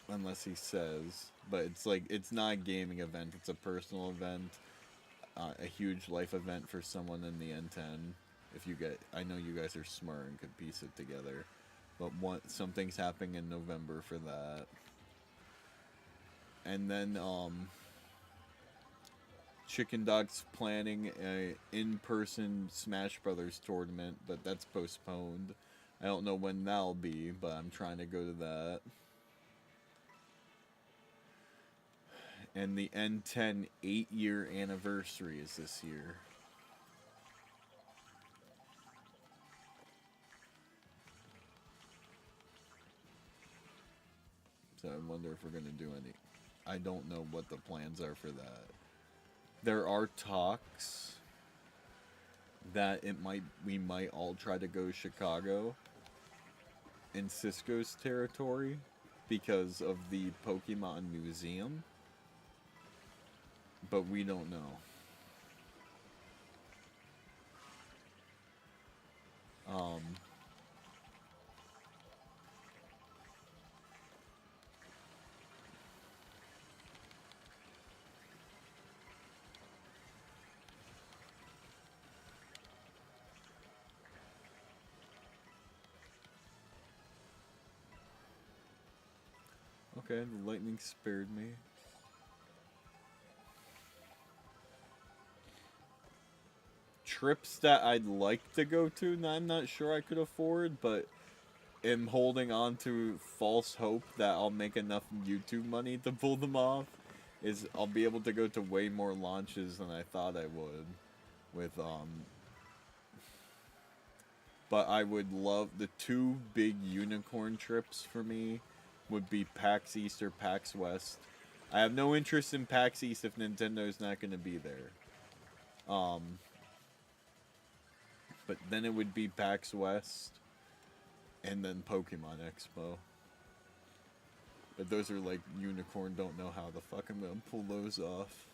Unless he says. But it's like, it's not a gaming event, it's a personal event. A huge life event for someone in the N10. If you get, I know you guys are smart and could piece it together. But something's happening in November for that. And then, Chicken Dog's planning a in-person Smash Brothers tournament, but that's postponed. I don't know when that'll be, but I'm trying to go to that. And the N10 8-year anniversary is this year. So I wonder if we're going to do any. I don't know what the plans are for that. There are talks that we might all try to go to Chicago in Cisco's territory because of the Pokemon Museum. But we don't know. Okay, the lightning spared me. Trips that I'd like to go to, I'm not sure I could afford, but am holding on to false hope that I'll make enough YouTube money to pull them off, is I'll be able to go to way more launches than I thought I would with, but I would love, the 2 big unicorn trips for me would be PAX East or PAX West. I have no interest in PAX East if Nintendo's not going to be there. But then it would be PAX West, and then Pokemon Expo. But those are like unicorn. Don't know how the fuck I'm gonna pull those off.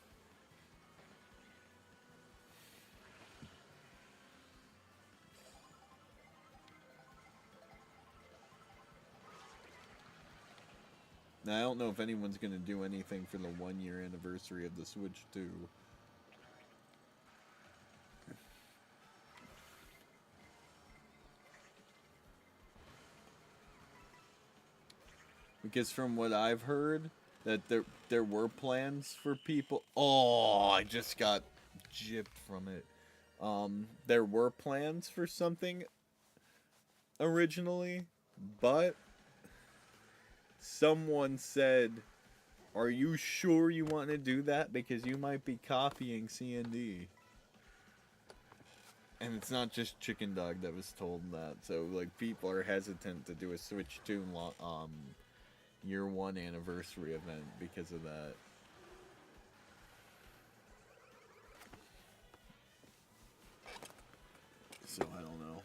Now, I don't know if anyone's gonna do anything for the 1-year anniversary of the Switch 2. Because from what I've heard, that there were plans for people. Oh, I just got gypped from it. There were plans for something originally, but someone said, "Are you sure you want to do that? Because you might be copying C&D." And it's not just Chicken Dog that was told that. So like people are hesitant to do a Switch 2 year 1 anniversary event because of that. So I don't know.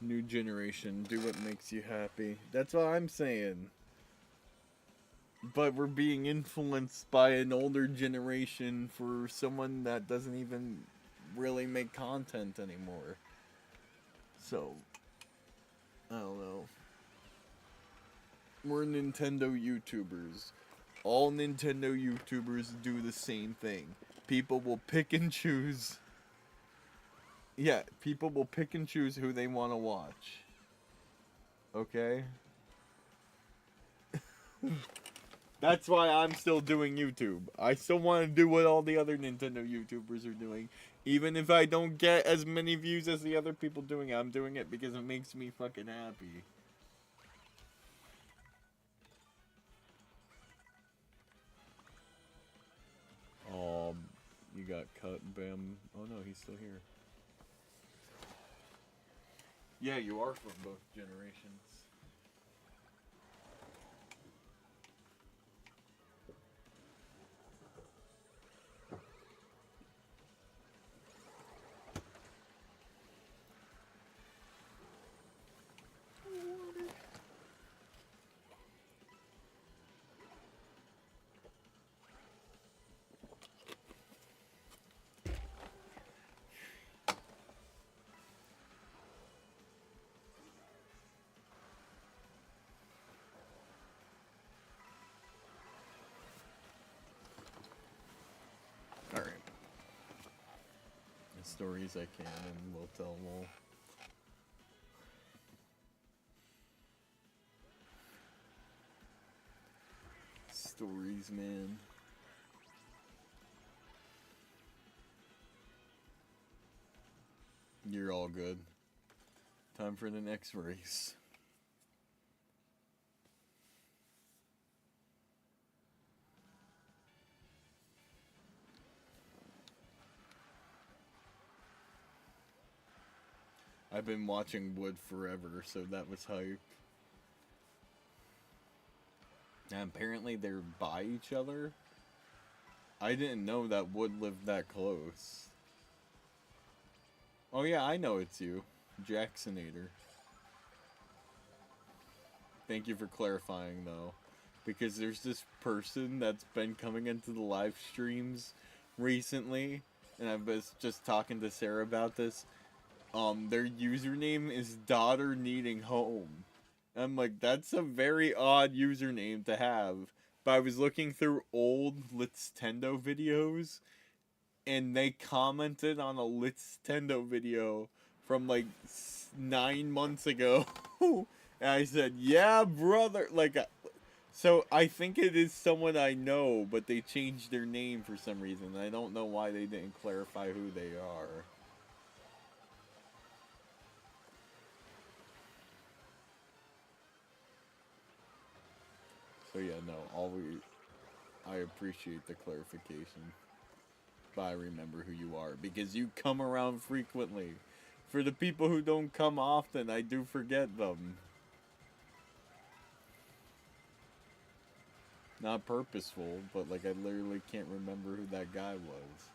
New generation, do what makes you happy. That's what I'm saying. But we're being influenced by an older generation for someone that doesn't even really make content anymore. So, I don't know. We're Nintendo YouTubers. All Nintendo YouTubers do the same thing. People will pick and choose. Yeah, people will pick and choose who they want to watch. Okay? That's why I'm still doing YouTube. I still want to do what all the other Nintendo YouTubers are doing. Even if I don't get as many views as the other people doing it, I'm doing it because it makes me fucking happy. You got cut, Bam. Oh no, he's still here. Yeah, you are from both generations. Alright. The stories I can and we'll tell them all. Stories, man. You're all good. Time for the next race. I've been watching Wood forever, so that was hype. And apparently they're by each other. I didn't know that Wood lived that close. Oh yeah, I know it's you. Jacksonator. Thank you for clarifying, though. Because there's this person that's been coming into the live streams recently, and I was just talking to Sarah about this. Their username is Daughter Needing Home. I'm like, that's a very odd username to have. But I was looking through old Nintendo videos, and they commented on a Nintendo video from like 9 months ago. And I said, "Yeah, brother." Like, so I think it is someone I know, but they changed their name for some reason. I don't know why they didn't clarify who they are. So yeah, no, I appreciate the clarification. But I remember who you are because you come around frequently. For the people who don't come often, I do forget them. Not purposeful, but like I literally can't remember who that guy was.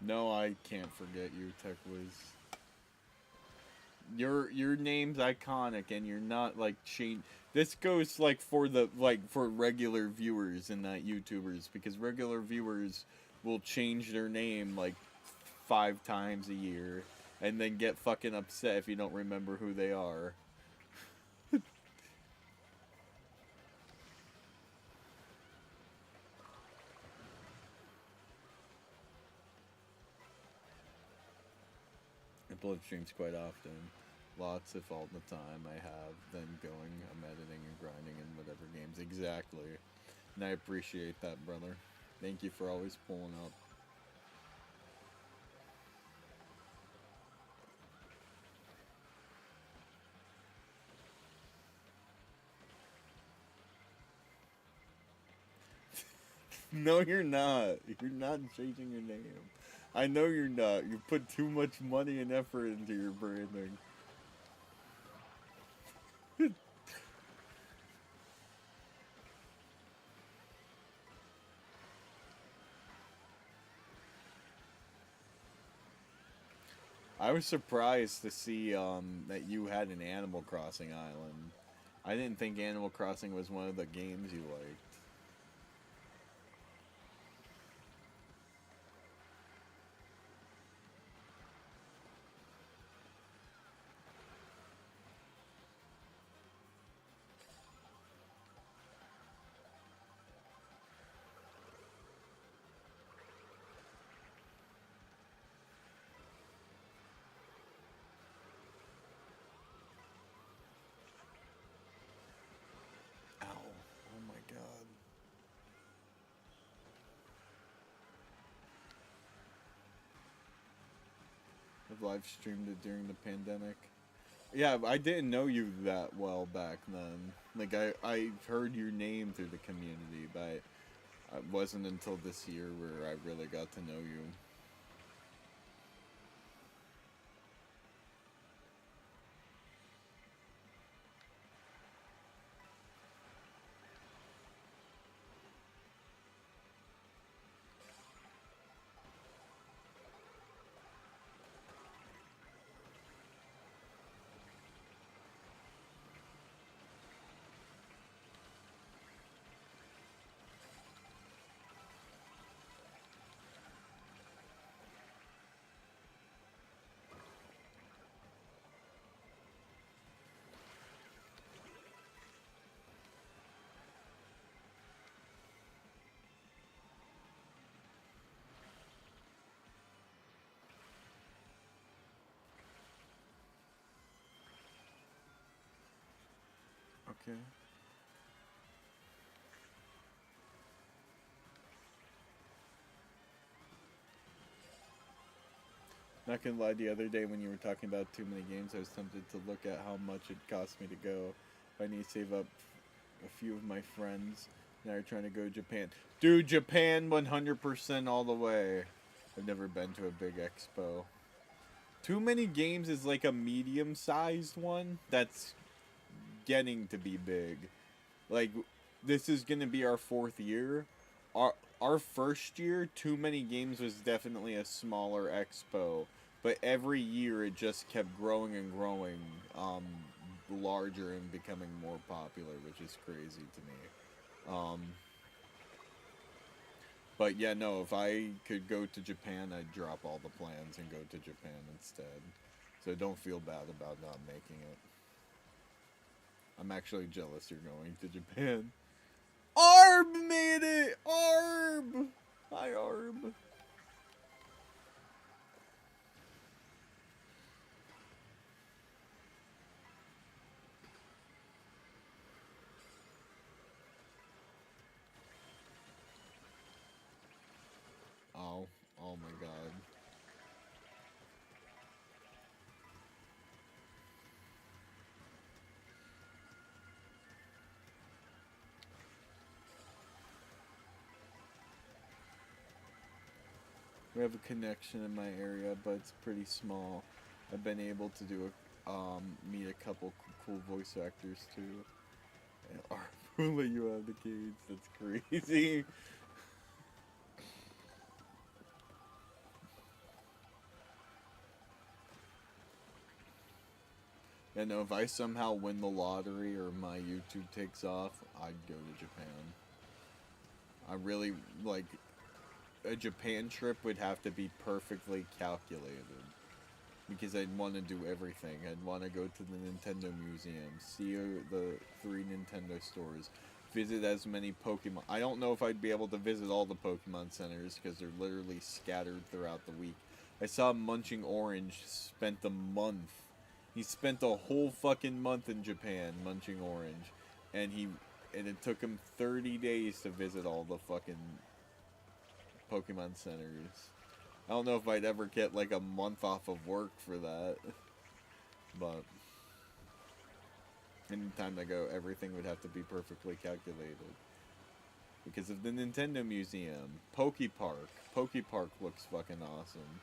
No, I can't forget you, Tech Wiz. Your name's iconic, and you're not like change. This goes like for the like for regular viewers and not YouTubers, because regular viewers will change their name like 5 times a year, and then get fucking upset if you don't remember who they are. I upload streams quite often. Lots if all the time I have. Then going, I'm editing and grinding in whatever games. Exactly. And I appreciate that, brother. Thank you for always pulling up. No, you're not. You're not changing your name. I know you're not. You put too much money and effort into your branding. I was surprised to see that you had an Animal Crossing island. I didn't think Animal Crossing was one of the games you liked. Ow. Oh my god. I've live streamed it during the pandemic. Yeah, I didn't know you that well back then. Like, I heard your name through the community, but it wasn't until this year where I really got to know you. Okay. Not gonna lie, the other day when you were talking about too many games, I was tempted to look at how much it cost me to go. If I need to save up a few of my friends and I are trying to go to Japan. Dude, Japan 100% all the way. I've never been to a big expo. Too many games is like a medium-sized one that's getting to be big. Like, this is gonna be our 4th year. Our first year, Too Many Games was definitely a smaller expo, but every year it just kept growing and growing. larger and becoming more popular, which is crazy to me. But yeah, no, if I could go to Japan, I'd drop all the plans and go to Japan instead. So don't feel bad about not making it. I'm actually jealous you're going to Japan. Arb made it! Arb! Hi, Arb. Oh, oh my god. We have a connection in my area, but it's pretty small. I've been able to do meet a couple cool voice actors too. And Arb let you out of the cage. That's crazy. And if I somehow win the lottery or my YouTube takes off, I'd go to Japan. I really, like, a Japan trip would have to be perfectly calculated. Because I'd want to do everything. I'd want to go to the Nintendo Museum, see the 3 Nintendo stores, visit as many Pokemon. I don't know if I'd be able to visit all the Pokemon centers because they're literally scattered throughout the week. I saw Munching Orange spent a month. He spent a whole fucking month in Japan munching orange, and it took him 30 days to visit all the fucking Pokemon centers. I don't know if I'd ever get like a month off of work for that, but anytime I go, everything would have to be perfectly calculated. Because of the Nintendo Museum, Pokepark. Pokepark looks fucking awesome.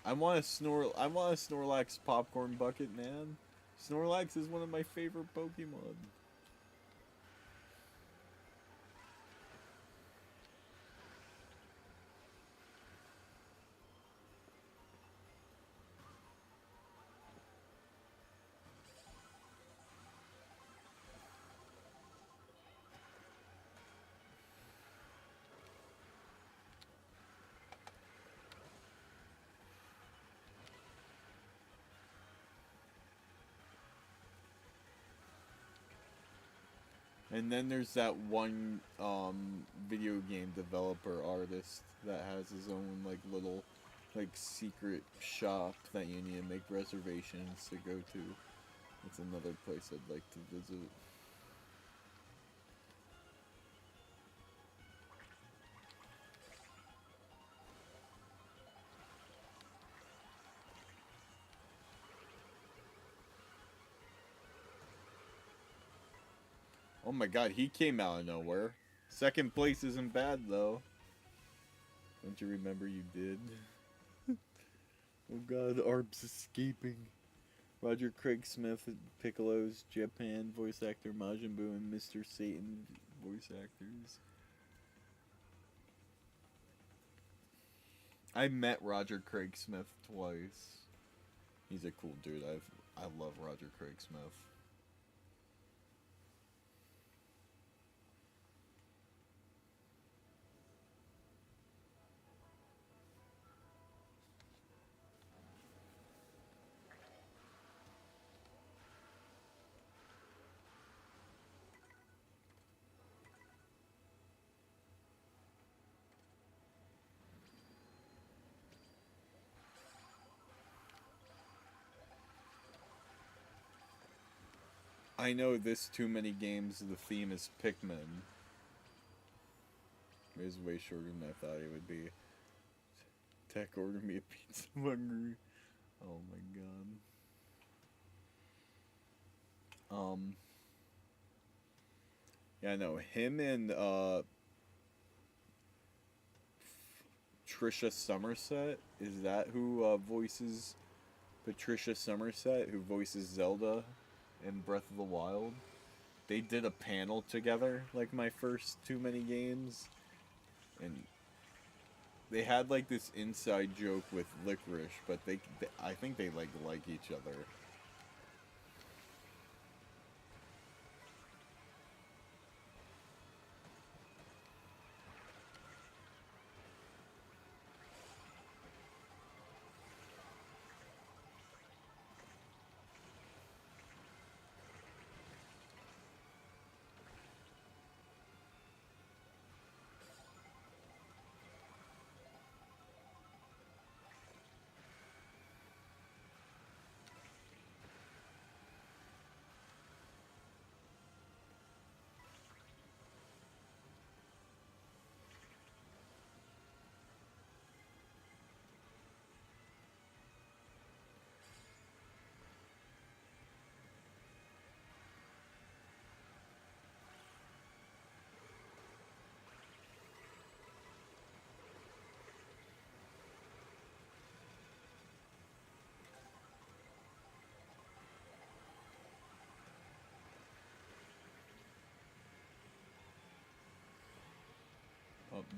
I want a Snorlax popcorn bucket, man. Snorlax is one of my favorite Pokemon. And then there's that one video game developer artist that has his own like little like secret shop that you need to make reservations to go to. It's another place I'd like to visit. Oh my god, he came out of nowhere. Second place isn't bad though. Don't you remember you did? Oh god, Arb's escaping. Roger Craig Smith, Piccolo's Japan voice actor, Majin Buu, and Mr. Satan voice actors. I met Roger Craig Smith twice. He's a cool dude. I love Roger Craig Smith. I know this too many games. The theme is Pikmin. It was way shorter than I thought it would be. Tech, order me a pizza. I'm hungry. Oh my god. Yeah, no, him and Trisha Somerset. Is that who voices Patricia Somerset, who voices Zelda in Breath of the Wild? They did a panel together, like my first too many games, and they had like this inside joke with Licorice, but I think they like each other.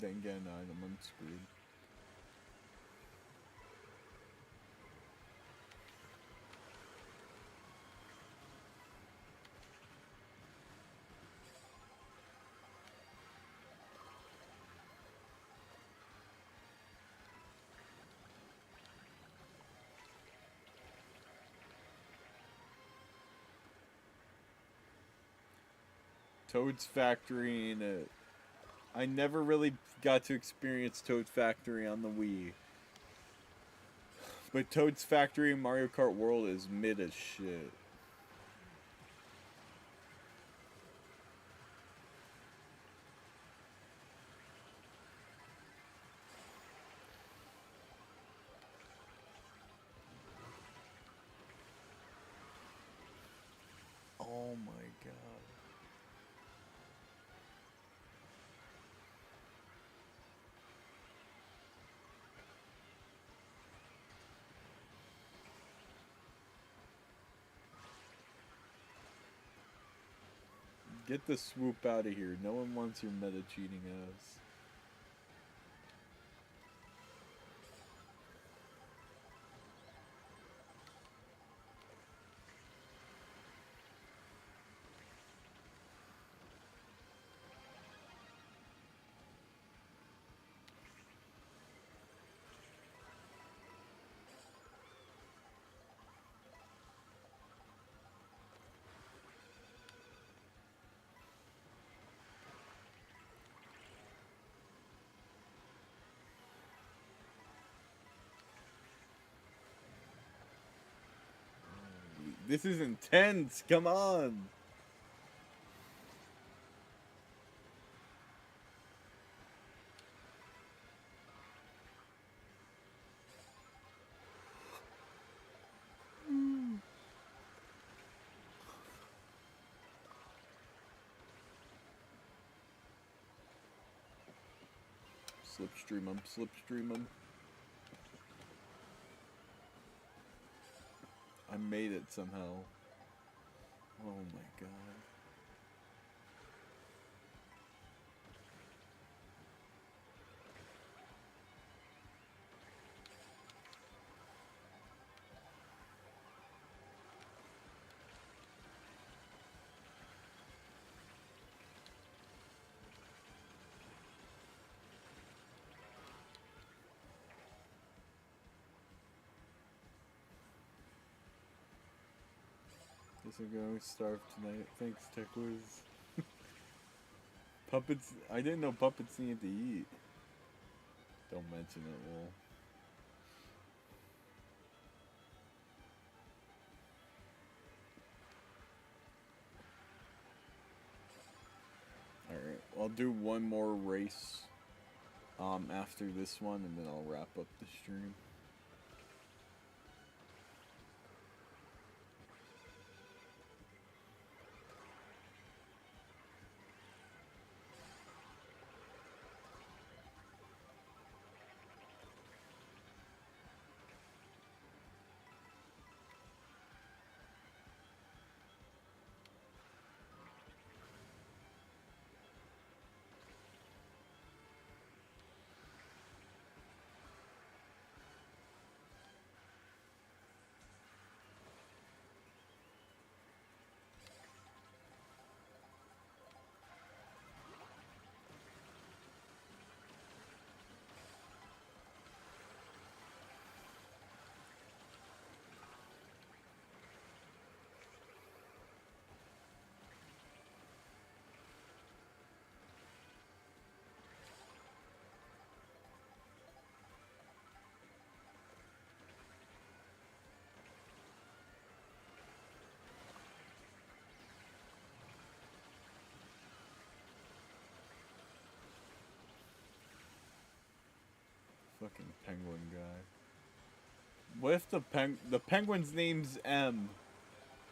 then get an item, I'm screwed. Toad's Factory and I never really got to experience Toad's Factory on the Wii. But Toad's Factory in Mario Kart World is mid as shit. Oh my god. Get the swoop out of here. No one wants your meta cheating ass. This is intense. Come on. Slipstream him, slipstream him. I made it somehow. Oh my god. Guess I'm going to starve tonight. Thanks, TechWiz. Puppets. I didn't know puppets needed to eat. Don't mention it, Lol. Alright, I'll do one more race after this one, and then I'll wrap up the stream. Fucking penguin guy. What if the penguin's name's M?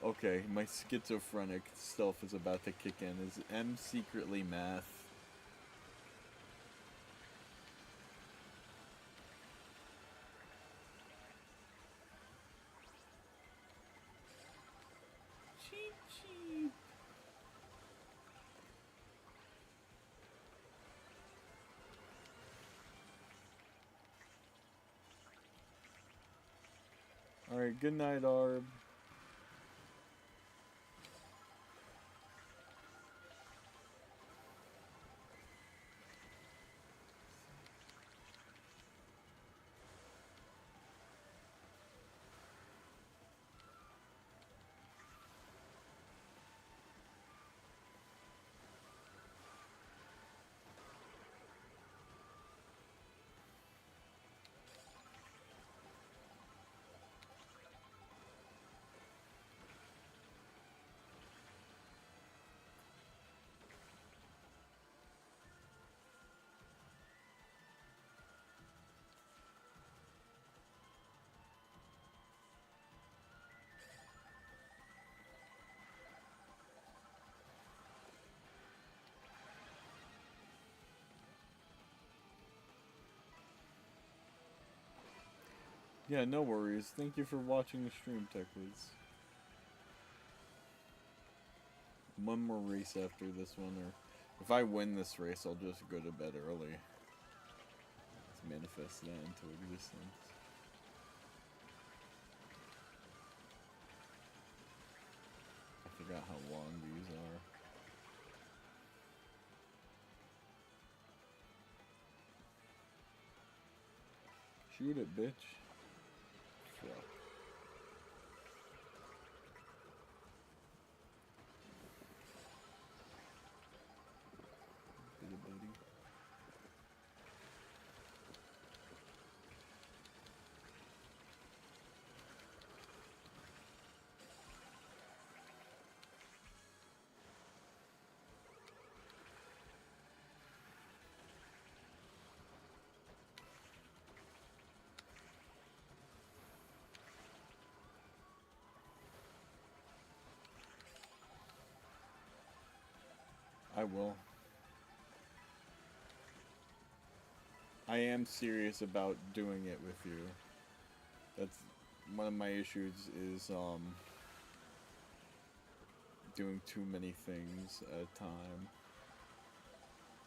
Okay, my schizophrenic self is about to kick in. Is M secretly math? Cheep cheep. Alright, good night, Arb. Yeah, no worries. Thank you for watching the stream, Techlids. One more race after this one, or if I win this race, I'll just go to bed early. Let's manifest that into existence. I forgot how long these are. Shoot it, bitch. Fuck. I will. I am serious about doing it with you. That's one of my issues is doing too many things at a time.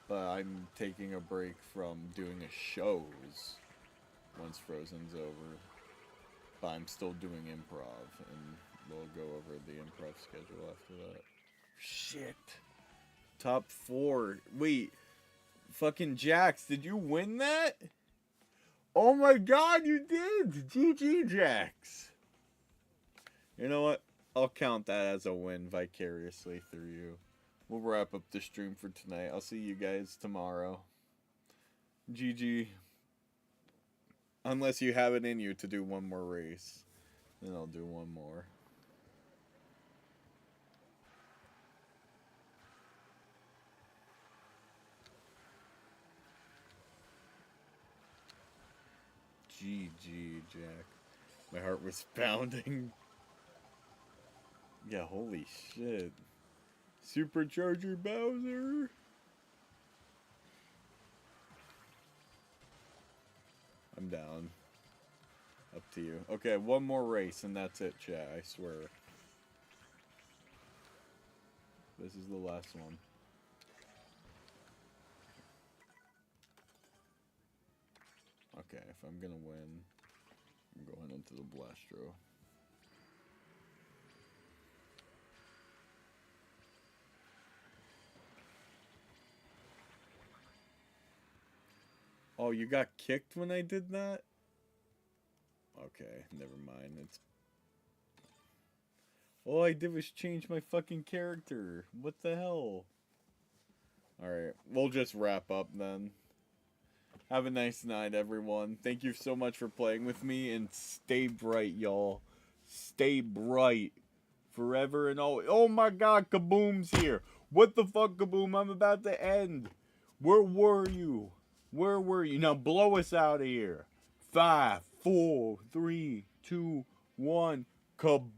But I'm taking a break from doing a shows once Frozen's over. But I'm still doing improv, and we'll go over the improv schedule after that. Shit. Top 4. Wait. Fucking Jax, did you win that? Oh my god, you did! GG, Jax. You know what? I'll count that as a win vicariously through you. We'll wrap up the stream for tonight. I'll see you guys tomorrow. GG. Unless you have it in you to do one more race. Then I'll do one more. GG, Jack. My heart was pounding. Yeah, holy shit. Supercharger Bowser. I'm down. Up to you. Okay, one more race and that's it, chat. I swear. This is the last one. Okay, if I'm gonna win, I'm going into the Blastro. Oh, you got kicked when I did that? Okay, never mind. It's... All I did was change my fucking character. What the hell? Alright, we'll just wrap up then. Have a nice night, everyone. Thank you so much for playing with me, and stay bright, y'all. Stay bright. Forever and always. Oh my god, Kaboom's here. What the fuck, Kaboom? I'm about to end. Where were you? Where were you? Now blow us out of here. 5, 4, 3, 2, 1. Kaboom!